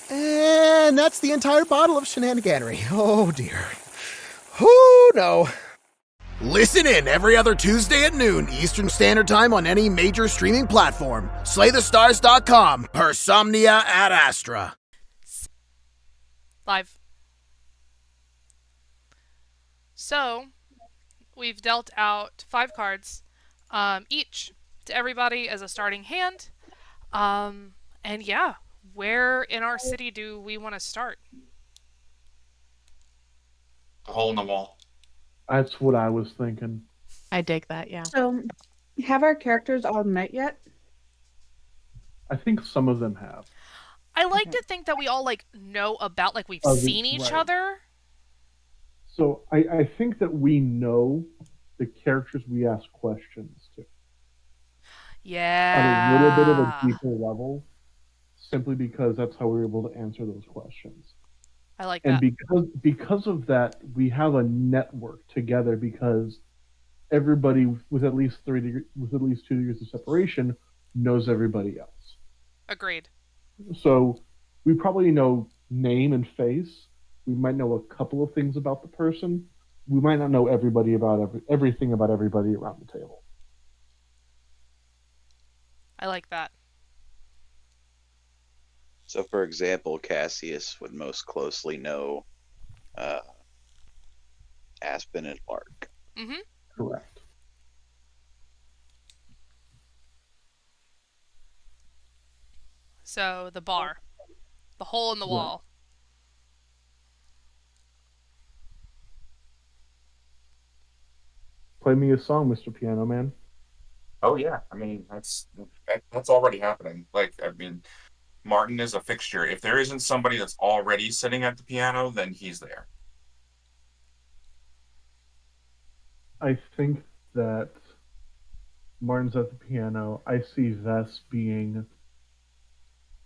And that's the entire bottle of shenaniganery. Oh dear. Oh no. Listen in every other Tuesday at noon Eastern Standard Time on any major streaming platform. SlayTheStars.com. Persomnia ad Astra. Live. So, we've dealt out 5 cards, each to everybody as a starting hand. And yeah, where in our city do we want to start? The hole in the wall. That's what I was thinking. I dig that, yeah. So, have our characters all met yet? I think some of them have. I like to think that we all know about, we've seen each right. other. So I think that we know the characters we ask questions to. at a little bit of a Yeah. deeper level, simply because that's how we were able to answer those questions. I like And that. because of that, we have a network together because everybody with at least with at least 2 years of separation knows everybody else. Agreed. So we probably know name and face. We might know a couple of things about the person. We might not know everybody about everything about everybody around the table. I like that. So, for example, Cassius would most closely know uh, Aspen and Lark. Mm-hmm. Correct. So the bar, the hole in the Right. wall. Play me a song, Mr. Piano Man. Oh yeah, I mean that's already happening. Like I mean, Martin is a fixture. If there isn't somebody that's already sitting at the piano, then he's there. I think that Martin's at the piano. I see Vess being.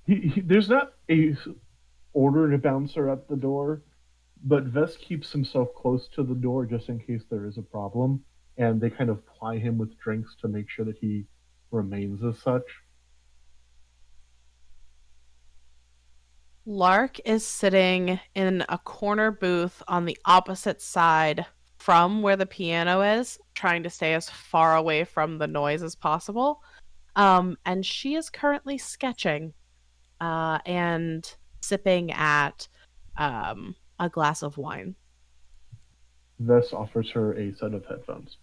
There's not a ordered bouncer at the door, but Vess keeps himself close to the door just in case there is a problem, and they kind of ply him with drinks to make sure that he remains as such. Lark is sitting in a corner booth on the opposite side from where the piano is, trying to stay as far away from the noise as possible. And she is currently sketching and sipping at a glass of wine. Vess offers her a set of headphones.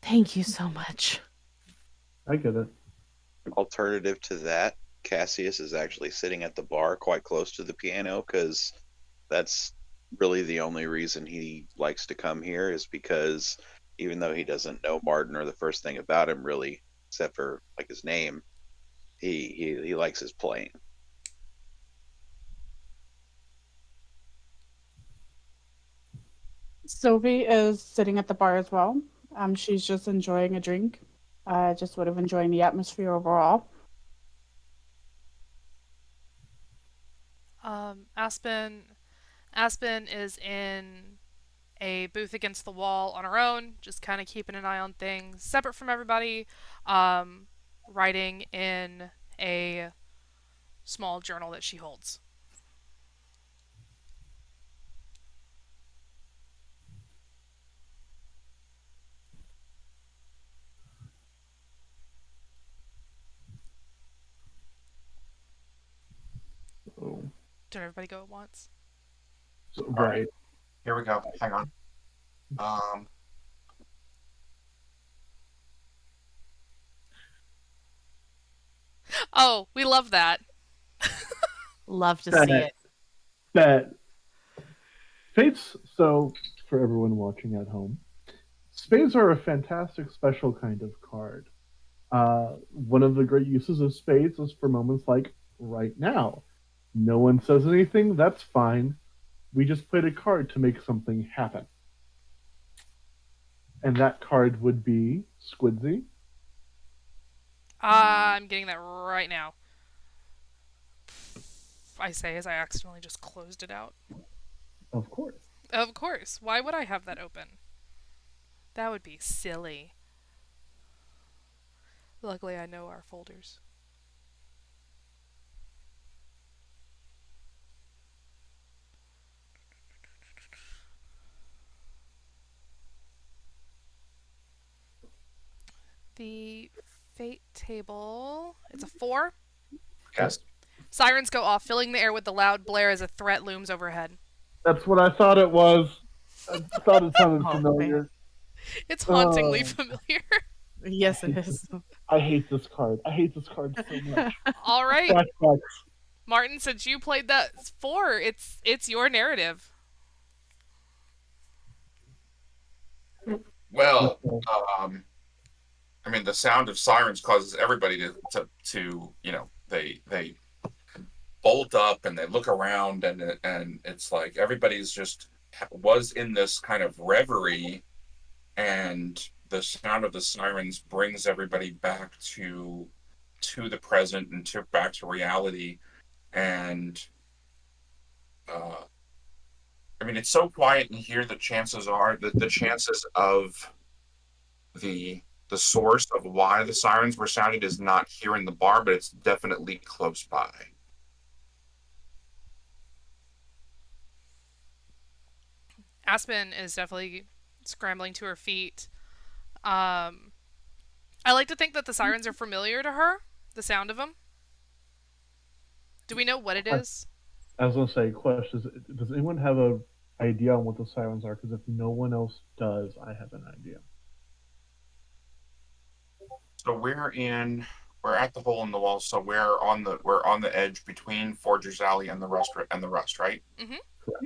Thank you so much. I get it. Alternative to that, Cassius is actually sitting at the bar quite close to the piano because that's really the only reason he likes to come here is because even though he doesn't know Martin or the first thing about him really, except for like his name, he likes his playing. Sylvie is sitting at the bar as well. She's just enjoying a drink. Just sort of enjoying the atmosphere overall. Aspen is in a booth against the wall on her own, just kind of keeping an eye on things, separate from everybody, writing in a small journal that she holds. Oh, Did everybody go at once? so, All right, right. here we go. Hang on. Um, Oh, we love that. Love to see That it. that fates. So for everyone watching at home, spades are a fantastic special kind of card. One of the great uses of spades is for moments like right now. No one says anything, that's fine. We just played a card to make something happen. And that card would be Squidsy. I'm getting that right now. I say as I accidentally just closed it out. Of course. Of course. Why would I have that open? That would be silly. Luckily, I know our folders. The fate table. It's a 4. yes. Sirens go off, filling the air with the loud blare as a threat looms overhead. That's what I thought it was. I thought it sounded Oh, familiar. It's hauntingly Oh. familiar. Yes, it is. I hate this card. I hate this card so much. All right, Flashbacks. Martin, since you played that 4, it's your narrative. Well, Okay. I mean, the sound of sirens causes everybody to they bolt up and they look around and it's like everybody's just was in this kind of reverie and the sound of the sirens brings everybody back to the present and back to reality. And I mean, it's so quiet in here that chances are that the chances of the source of why the sirens were sounded is not here in the bar, but it's definitely close by. Aspen is definitely scrambling to her feet. I like to think that the sirens are familiar to her, the sound of them. Do we know what it is? I was going to say, question: does anyone have a idea on what the sirens are? Because if no one else does, I have an idea. So we're at the hole in the wall. So we're on the edge between Forger's Alley and the Rust, right? Mm-hmm. Correct.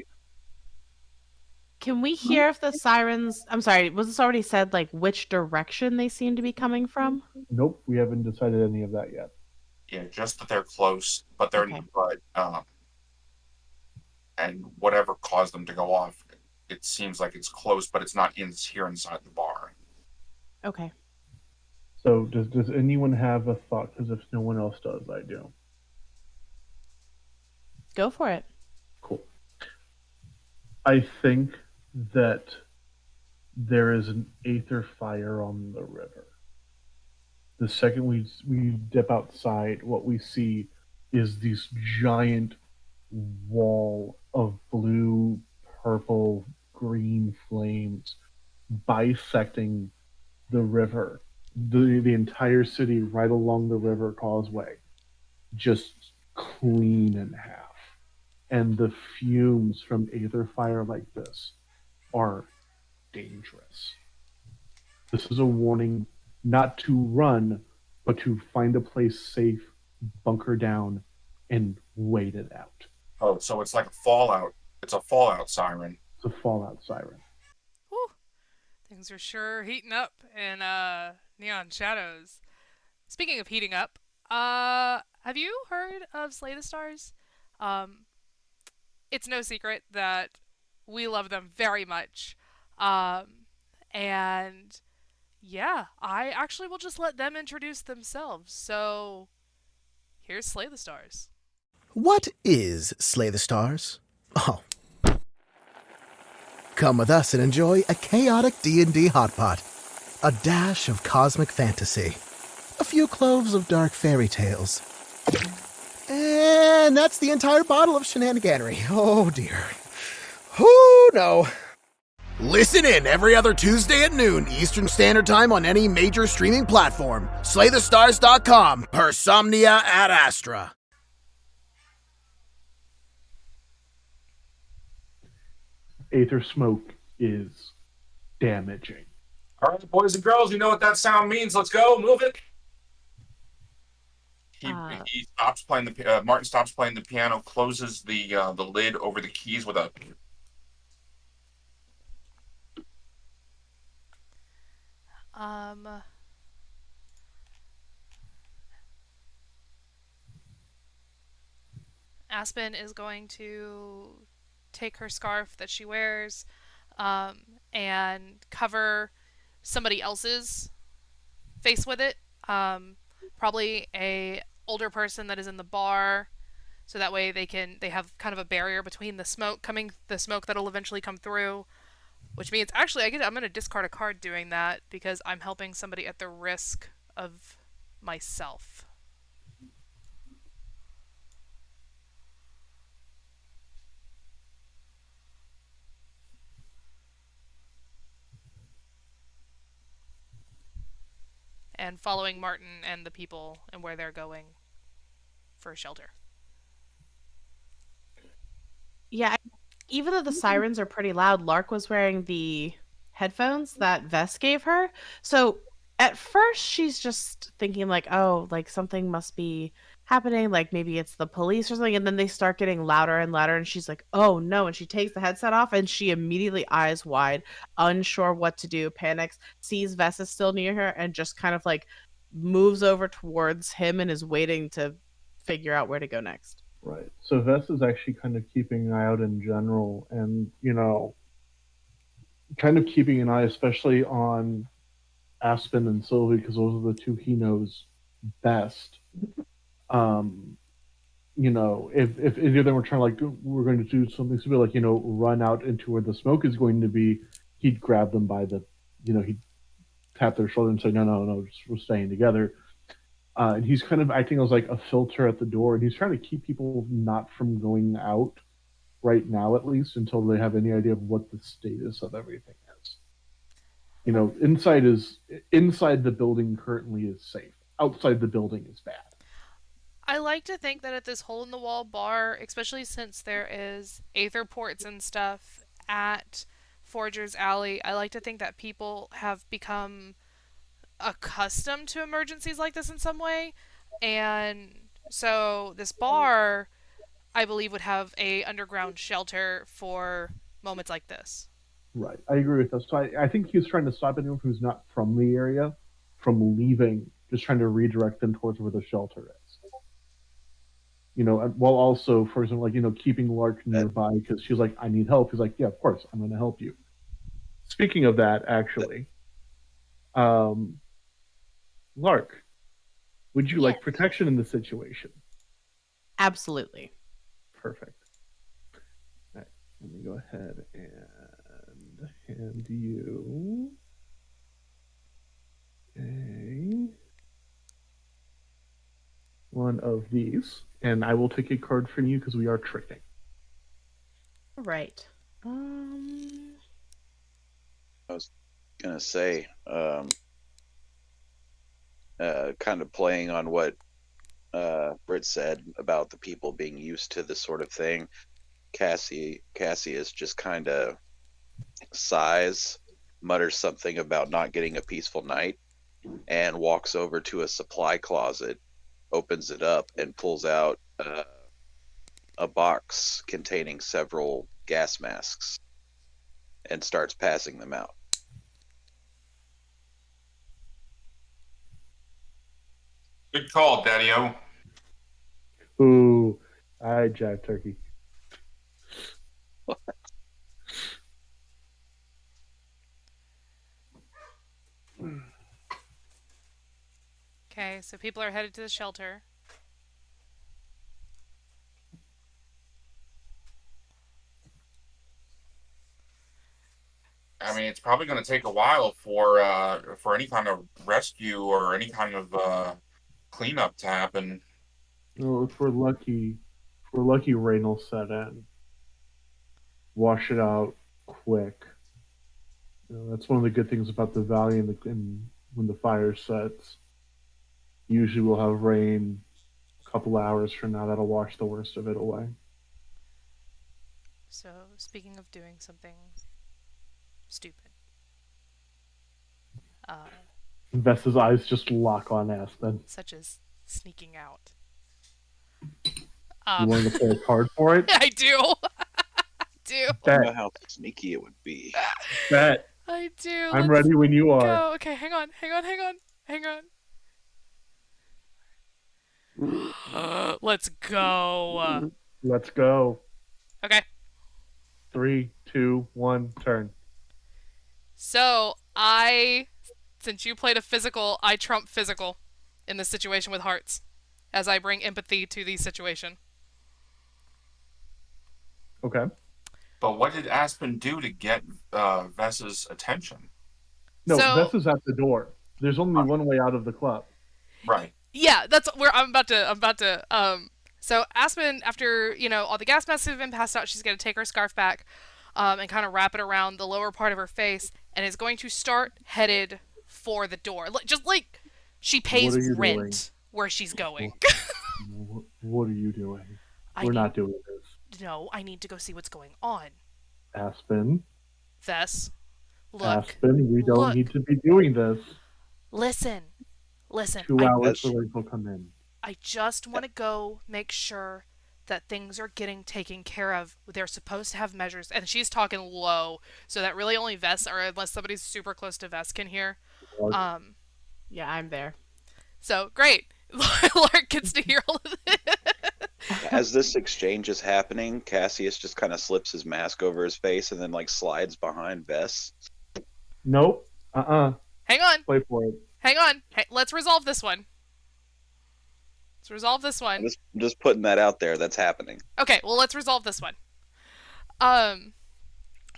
Can we hear if the sirens? I'm sorry, was this already said? Like which direction they seem to be coming from? Nope, we haven't decided any of that yet. Yeah, just that they're close, but they're Okay. and whatever caused them to go off, it seems like it's close, but it's not here inside the bar. Okay. So does anyone have a thought? Because if no one else does, I do. Go for it. Cool. I think that there is an aether fire on the river. The second we dip outside, what we see is this giant wall of blue, purple, green flames bisecting the river, the entire city right along the river causeway, just clean in half. And the fumes from aether fire like this are dangerous. This is a warning not to run, but to find a place safe, bunker down, and wait it out. Oh, so it's like a fallout. It's a fallout siren. It's a fallout siren. Whew. Things are sure heating up in Neon Shadows. Speaking of heating up, have you heard of Slay the Stars? It's no secret that we love them very much. And yeah, I actually will just let them introduce themselves. So here's Slay the Stars. What is Slay the Stars? Oh. Come with us and enjoy a chaotic D&D hot pot, a dash of cosmic fantasy, a few cloves of dark fairy tales. And that's the entire bottle of shenaniganery. Oh dear. Who no. Listen in every other Tuesday at noon Eastern Standard Time on any major streaming platform. SlayTheStars.com. Persomnia ad Astra. Aether smoke is damaging. All right, boys and girls, you know what that sound means. Let's go, move it. He stops playing the Martin stops playing the piano, closes the lid over the keys with a. Aspen is going to take her scarf that she wears and cover somebody else's face with it. Probably a older person that is in the bar, so that way they have kind of a barrier between the smoke that'll eventually come through. Which means actually I'm going to discard a card doing that because I'm helping somebody at the risk of myself. And following Martin and the people and where they're going for shelter. Yeah, even though the sirens are pretty loud, Lark was wearing the headphones that Vess gave her. So at first she's just thinking like, oh, like something must be happening, like maybe it's the police or something, and then they start getting louder and louder and she's like, oh no, and she takes the headset off and she immediately eyes wide, unsure what to do, panics, sees Vess is still near her and just kind of like moves over towards him and is waiting to figure out where to go next. Right. So Vess is actually kind of keeping an eye out in general, and, kind of keeping an eye especially on, Aspen and Sylvie, because those are the two he knows best. Um, if any of them were trying to we're going to do something stupid, run out into where the smoke is going to be, he'd grab them by he'd tap their shoulder and say, no, we're staying together. And he's kind of acting as like a filter at the door, and he's trying to keep people not from going out right now, at least until they have any idea of what the status of everything is. Inside the building currently is safe. Outside the building is bad. I like to think that at this hole-in-the-wall bar, especially since there is aether ports and stuff at Forger's Alley, I like to think that people have become accustomed to emergencies like this in some way. And so this bar, I believe, would have a underground shelter for moments like this. Right. I agree with that. So I think he's trying to stop anyone who's not from the area from leaving, just trying to redirect them towards where the shelter is. While also, for example, keeping Lark nearby because she's like, I need help. He's like, yeah, of course, I'm going to help you. Speaking of that, actually, Lark, would you like protection in this situation? Absolutely. Perfect. All right, let me go ahead and hand you one of these, and I will take a card from you because we are trading. Right. I was gonna say, kind of playing on what Britt said about the people being used to this sort of thing. Cassius just kind of sighs, mutters something about not getting a peaceful night, and walks over to a supply closet, opens it up, and pulls out a box containing several gas masks and starts passing them out. Good call, Daddy-O. Ooh, I jive turkey. Okay, so people are headed to the shelter. I mean, it's probably going to take a while for any kind of rescue or any kind of cleanup to happen. Well, if we're lucky, rain will set in, wash it out quick. That's one of the good things about the valley and when the fire sets. Usually we'll have rain a couple hours from now that'll wash the worst of it away. So, speaking of doing something stupid. Vess's eyes just lock on Aspen. Such as sneaking out. You want to play a card for it? I do. I do. I don't know how sneaky it would be. Bet. I do. I'm ready when you are. Go. Okay, hang on. Let's go. Let's go. Okay. 3, 2, 1, turn. So, since you played a physical, I trump physical in this situation with hearts, as I bring empathy to the situation. Okay. But what did Aspen do to get Vess's attention? No, Vess is at the door. There's only one way out of the club. Right. Yeah, that's where I'm about to. So Aspen, after all the gas masks have been passed out, she's gonna take her scarf back, and kind of wrap it around the lower part of her face, and is going to start headed for the door, just like she pays rent doing? where she's going. What are you doing? We're not doing this. No, I need to go see what's going on. Aspen. Vess, look. Aspen, we don't need to be doing this. Listen. 2 hours till will come in. I just want to go make sure that things are getting taken care of. They're supposed to have measures, and she's talking low, so that really only Vess, or unless somebody's super close to Vess, can hear. Yeah, I'm there. So great. Lark gets to hear all of it. As this exchange is happening, Cassius just kind of slips his mask over his face and then slides behind Vess. Nope. Hang on. Play for it. Hang on. Let's resolve this one. Let's resolve this one. I'm just putting that out there. That's happening. Okay, well, let's resolve this one.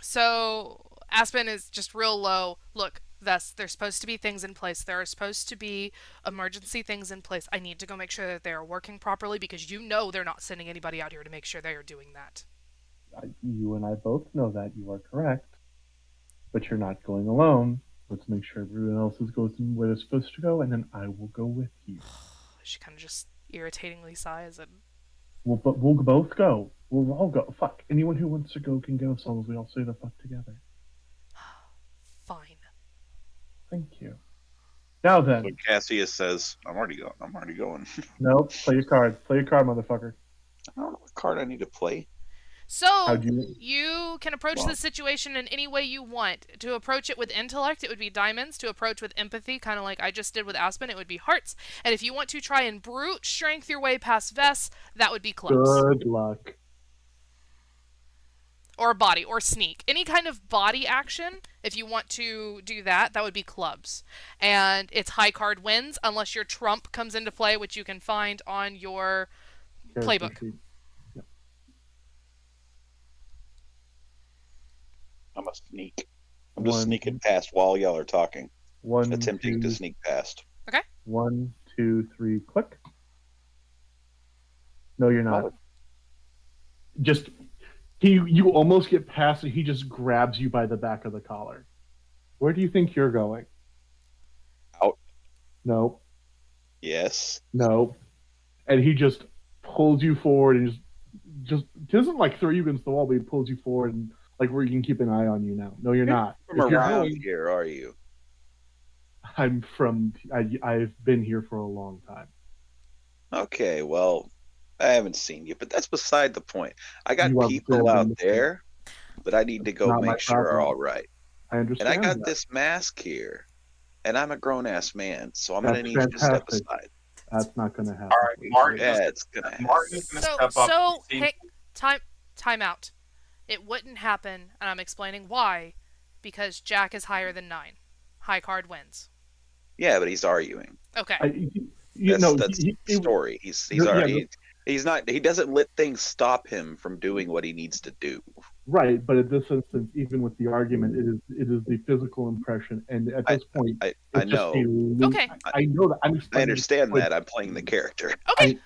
So Aspen is just real low. Look, there's supposed to be things in place. There are supposed to be emergency things in place. I need to go make sure that they are working properly because you know they're not sending anybody out here to make sure they are doing that. You and I both know that you are correct, but you're not going alone. Let's make sure everyone else goes where they're supposed to go, and then I will go with you. She kind of just irritatingly sighs and... We'll both go. We'll all go. Fuck. Anyone who wants to go can go as long as we all say the fuck together. Fine. Thank you. Now then. When Cassius says, I'm already going. Nope. Play your card. Play your card, motherfucker. I don't know what card I need to play. So, you can approach the situation in any way you want. To approach it with intellect, it would be diamonds. To approach with empathy, kind of like I just did with Aspen, it would be hearts. And if you want to try and brute strength your way past Vess, that would be clubs. Good luck. Or body, or sneak. Any kind of body action, if you want to do that, that would be clubs. And it's high card wins, unless your trump comes into play, which you can find on your playbook. Yep. I'm a sneak. I'm just sneaking past while y'all are talking. Attempting to sneak past. Okay. 1, 2, 3, click. No, you're not. Just you almost get past it. He just grabs you by the back of the collar. Where do you think you're going? Out. No. Yes. No. And he just pulls you forward and just doesn't like throw you against the wall, but he pulls you forward and like where you can keep an eye on you now. No, you're not. From around here, are you? I'm from. I've been here for a long time. Okay, well, I haven't seen you, but that's beside the point. I got You are people very out mistaken. there that I need to go Not my make sure are problem. all right. I understand. And I got that. this mask here, and I'm a grown-ass man, so I'm That's going to need you to step fantastic. aside. That's not going to happen. All right, Martin. Yeah, it's going to happen. Martin's going to step up. hey, time out. It wouldn't happen, and I'm explaining why. Because Jack is higher than 9. High card wins. Yeah, but he's arguing. Okay. That's the story. He doesn't let things stop him from doing what he needs to do. Right, but in this instance, even with the argument, it is the physical impression, and at this point, I know. Okay. I know that. I understand that. I'm playing the character. Okay.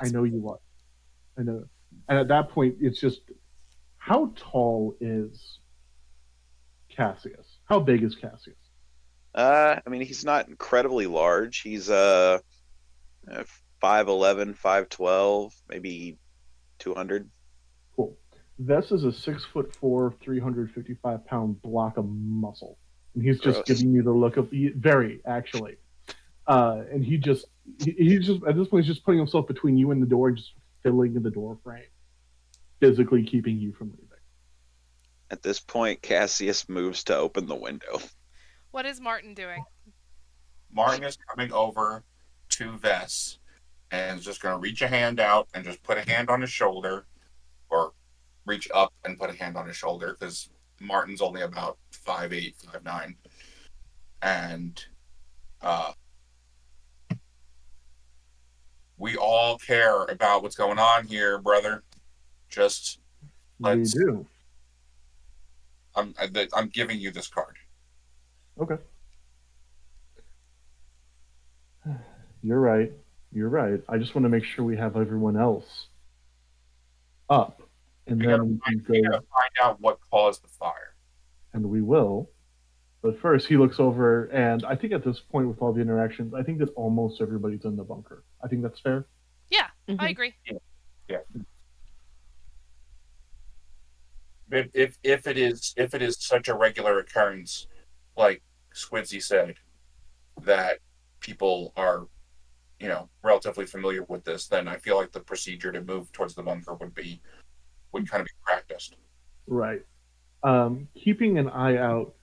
I know you are. I know. And at that point, it's just, how tall is Cassius? How big is Cassius? I mean, he's not incredibly large. He's 5'11", 5'12", maybe 200. Cool. Vess is a 6'4", 355-pound block of muscle, and he's just giving you the look of very actually. And he's just at this point he's just putting himself between you and the door and just filling the door frame, physically keeping you from leaving. At this point, Cassius moves to open the window. What is Martin doing? Martin is coming over to Vess and is just going to reach a hand out and just put a hand on his shoulder, or reach up and put a hand on his shoulder, because Martin's only about 5'8", 5'9". And we all care about what's going on here, brother. Just let's... We do. I'm giving you this card. Okay. You're right. You're right. I just want to make sure we have everyone else up, and then we gotta find out what caused the fire. And we will. But first, he looks over, and I think at this point, with all the interactions, I think that almost everybody's in the bunker. I think that's fair. Yeah, I agree. Yeah. But if it is such a regular occurrence, like Squidsy said, that people are, relatively familiar with this, then I feel like the procedure to move towards the bunker would kind of be practiced. Right. Keeping an eye out.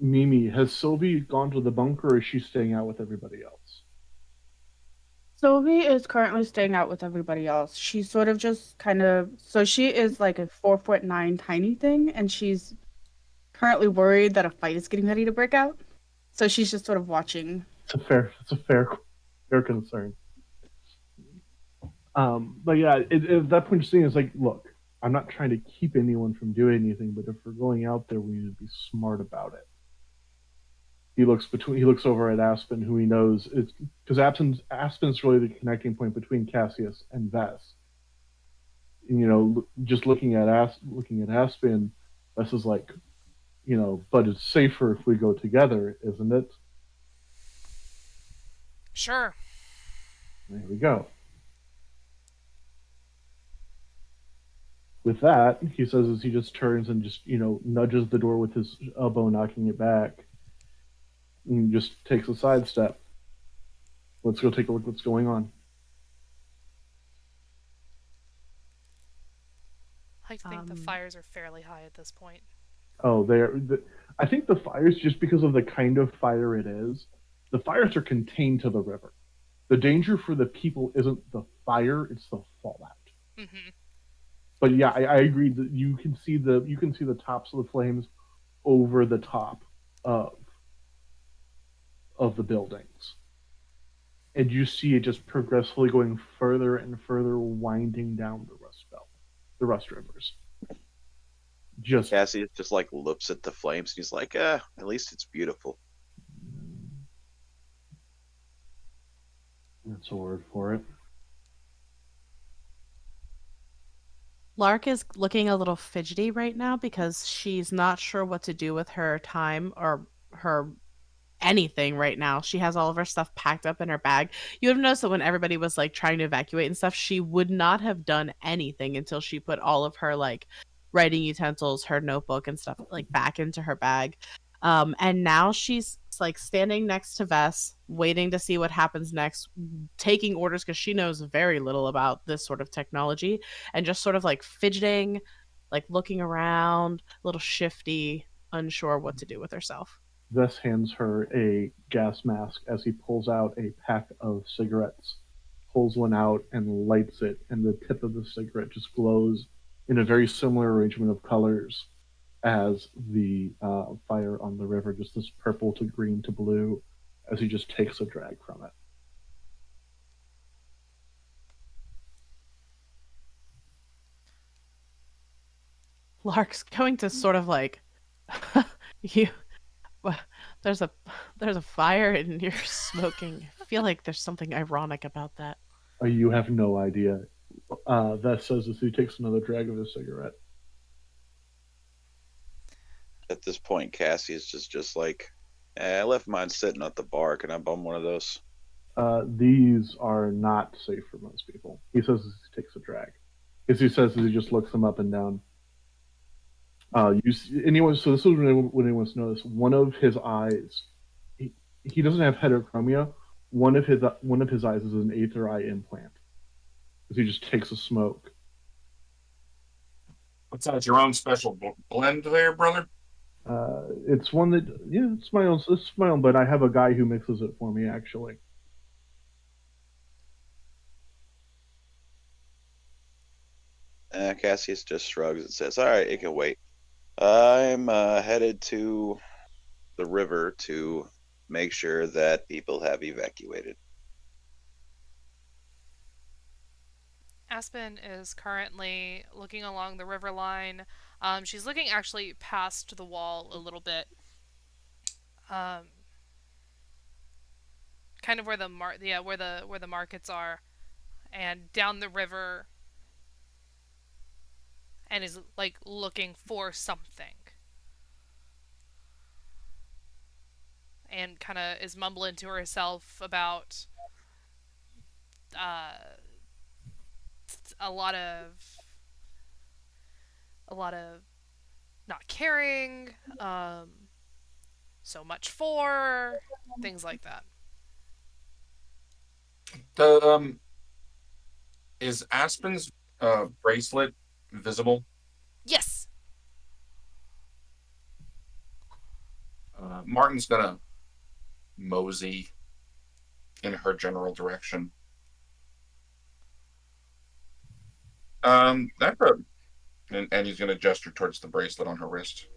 Mimi, has Sylvie gone to the bunker, or is she staying out with everybody else? Sylvie is currently staying out with everybody else. She's sort of just so she is like a 4'9" tiny thing, and she's currently worried that a fight is getting ready to break out. So she's just sort of watching. It's a fair concern. But yeah, at that point, you're seeing is like, look, I'm not trying to keep anyone from doing anything, but if we're going out there, we need to be smart about it. He looks over at Aspen, who he knows is because Aspen's really the connecting point between Cassius and Vess. And, just looking at Aspen, Vess is like, but it's safer if we go together, isn't it? Sure. There we go. With that, he says as he just turns and just, nudges the door with his elbow, knocking it back, and just takes a sidestep. Let's go take a look what's going on. I think the fires are fairly high at this point. Oh, I think the fires, just because of the kind of fire it is, the fires are contained to the river. The danger for the people isn't the fire; it's the fallout. Mm-hmm. But yeah, I agree that you can see the tops of the flames over the top of the buildings, and you see it just progressively going further and further, winding down the Rust Rivers. Cassius just like looks at the flames and he's like, at least it's beautiful. That's a word for it. Lark is looking a little fidgety right now because she's not sure what to do with her time or her anything right now. She has all of her stuff packed up in her bag. You have noticed that when everybody was like trying to evacuate and stuff, she would not have done anything until she put all of her like writing utensils, her notebook and stuff like back into her bag. And now she's like standing next to Vess, waiting to see what happens next, taking orders because she knows very little about this sort of technology, and just sort of like fidgeting, like looking around, a little shifty, unsure what to do with herself. Vess hands her a gas mask as he pulls out a pack of cigarettes, pulls one out and lights it, and the tip of the cigarette just glows in a very similar arrangement of colors as the fire on the river, just this purple to green to blue, as he just takes a drag from it. Lark's going to sort of like you there's a fire and you're smoking. I feel like there's something ironic about that. You have no idea. Vess says as he takes another drag of his cigarette. At this point, Cassie is just like, I left mine sitting at the bar. Can I bum one of those? These are not safe for most people. He says as he takes a drag. As he says as he just looks them up and down. So this is what anyone wants to notice. One of his eyes, he doesn't have heterochromia. One of his eyes is an aether eye implant. As he just takes a smoke. What's that? Your own special blend there, brother? It's one that it's my own. It's my own, but I have a guy who mixes it for me actually. Cassius just shrugs and says, all right, it can wait. I'm headed to the river to make sure that people have evacuated. Aspen is currently looking along the river line. She's looking actually past the wall a little bit. Kind of where the where the markets are, and down the river, and is like looking for something. And kind of is mumbling to herself about a lot of not caring, so much for things like that. The is Aspen's bracelet visible? Yes. Martin's gonna mosey in her general direction. That's a and he's gonna gesture towards the bracelet on her wrist.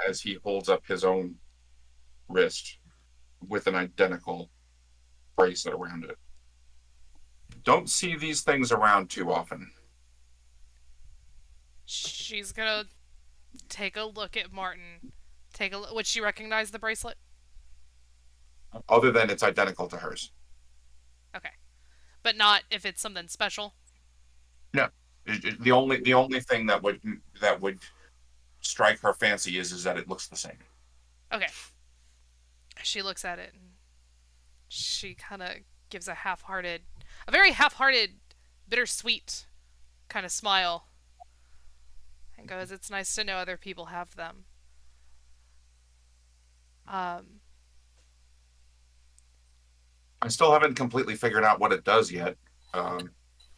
as he holds up his own wrist with an identical bracelet around it. Don't see these things around too often. She's gonna take a look at Martin. Take a look. Would she recognize the bracelet? Other than it's identical to hers. Okay, but not if it's something special. No. The only thing that would strike her fancy is that it looks the same. Okay. She looks at it and she kind of gives a very half-hearted, bittersweet kind of smile, and goes, "It's nice to know other people have them." Um, I still haven't completely figured out what it does yet.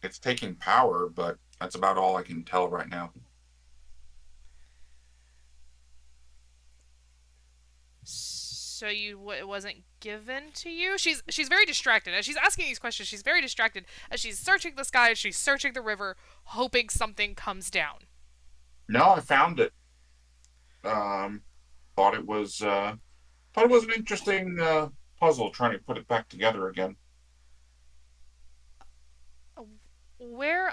It's taking power, but that's about all I can tell right now. so it wasn't given to you? She's very distracted as she's asking these questions. She's very distracted as she's searching the sky, as she's searching the river, hoping something comes down. No, I found it. Um, thought it was an interesting puzzle trying to put it back together again. Where,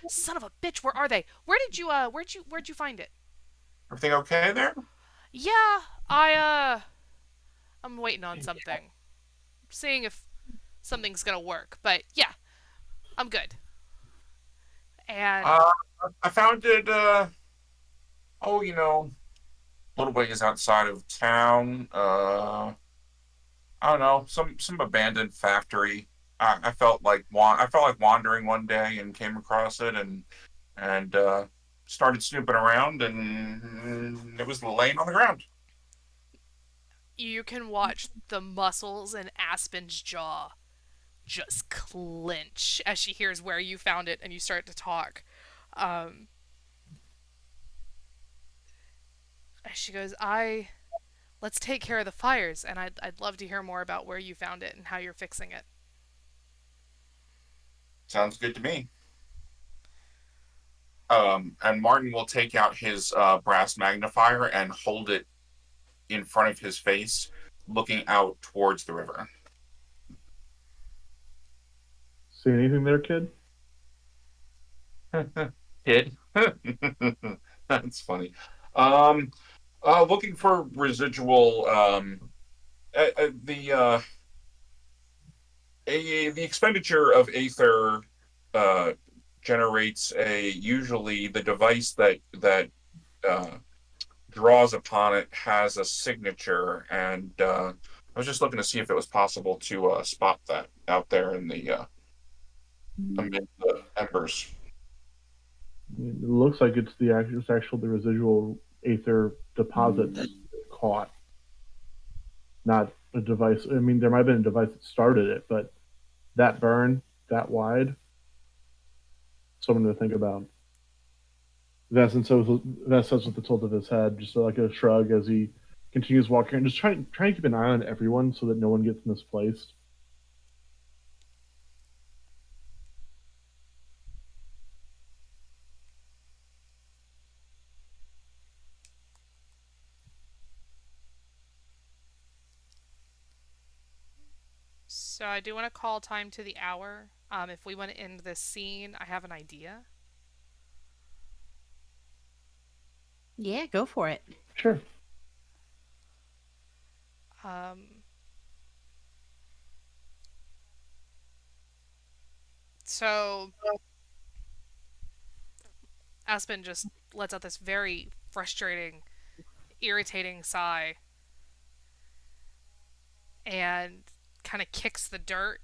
son of a bitch, where are they? Where'd you find it? Everything okay there? Yeah, I'm waiting on something. Seeing if something's gonna work. But yeah, I'm good. And Uh, I found it. A little ways outside of town. I don't know, some abandoned factory. I felt like wandering one day and came across it and started snooping around and it was laying on the ground. you can watch the muscles in Aspen's jaw just clench as she hears where you found it and you start to talk. Um, she goes, let's take care of the fires, and I'd love to hear more about where you found it and how you're fixing it." Sounds good to me. And Martin will take out his brass magnifier and hold it in front of his face, looking out towards the river. See anything there, kid? Kid. That's funny. Looking for residual. The expenditure of Aether uh, generates usually the device that uh, draws upon it has a signature, and I was just looking to see if it was possible to spot that out there in the amid the embers. It looks like it's the residual aether deposit that caught, not a device. I mean, there might have been a device that started it, but that burn that wide, something to think about. Vesson says with the tilt of his head, just like a shrug as he continues walking, and just trying to keep an eye on everyone so that no one gets misplaced. So I do want to call time to the hour. If we want to end this scene, I have an idea. Yeah, go for it. Sure. Um, so Aspen just lets out this very frustrating, irritating sigh and kind of kicks the dirt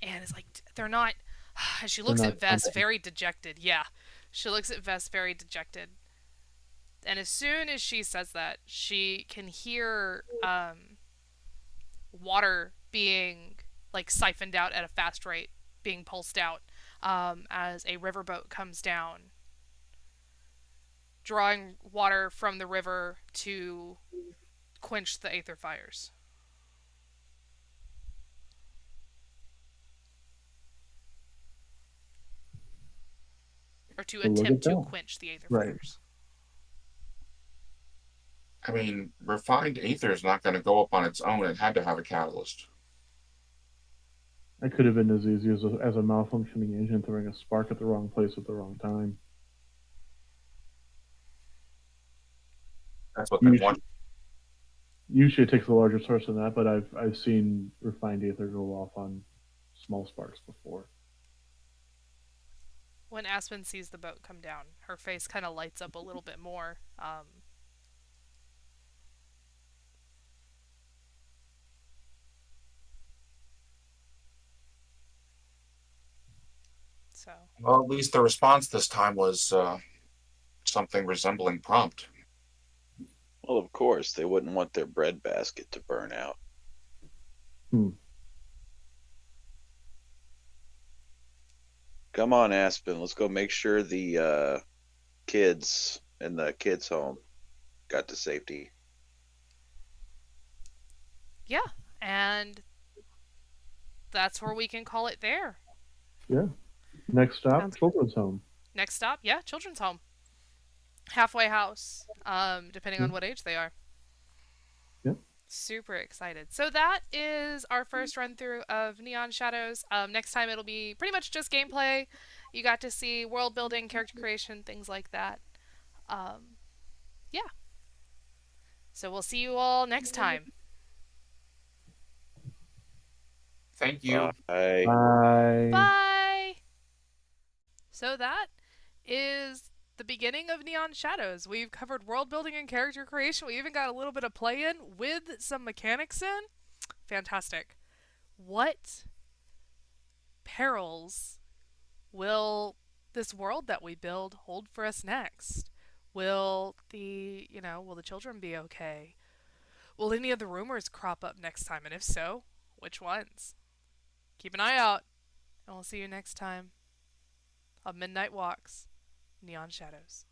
and is like, "They're not." And she looks at Vess very dejected. Yeah, she looks at Vess very dejected. And as soon as she says that, she can hear water being like siphoned out at a fast rate, being pulsed out as a riverboat comes down, drawing water from the river to quench the aether fires. Or to So look attempt at to that. quench the aether Right. fires. I mean, refined ether is not going to go up on its own. It had to have a catalyst. It could have been as easy as a malfunctioning engine throwing a spark at the wrong place at the wrong time. That's what they want. Usually it takes a larger source than that, but I've seen refined ether go off on small sparks before. When Aspen sees the boat come down, her face kind of lights up a little bit more. So. Well, at least the response this time was something resembling prompt. Well, of course, they wouldn't want their breadbasket to burn out. Come on, Aspen. Let's go make sure the kids in the kids' home got to safety. Yeah, and that's where we can call it there. Yeah. Next stop, children's home. Next stop, yeah, children's home. Halfway house, depending on what age they are. Yep. Super excited. So that is our first run through of Neon Shadows. Next time it'll be pretty much just gameplay. You got to see world building, character creation, things like that. Yeah. So we'll see you all next time. Thank you. Bye. Bye. Bye. So that is the beginning of Neon Shadows. We've covered world building and character creation. We even got a little bit of play in with some mechanics in. Fantastic. What perils will this world that we build hold for us next? Will the children be okay? Will any of the rumors crop up next time? And if so, which ones? Keep an eye out, and we'll see you next time on Midnight Walks, Neon Shadows.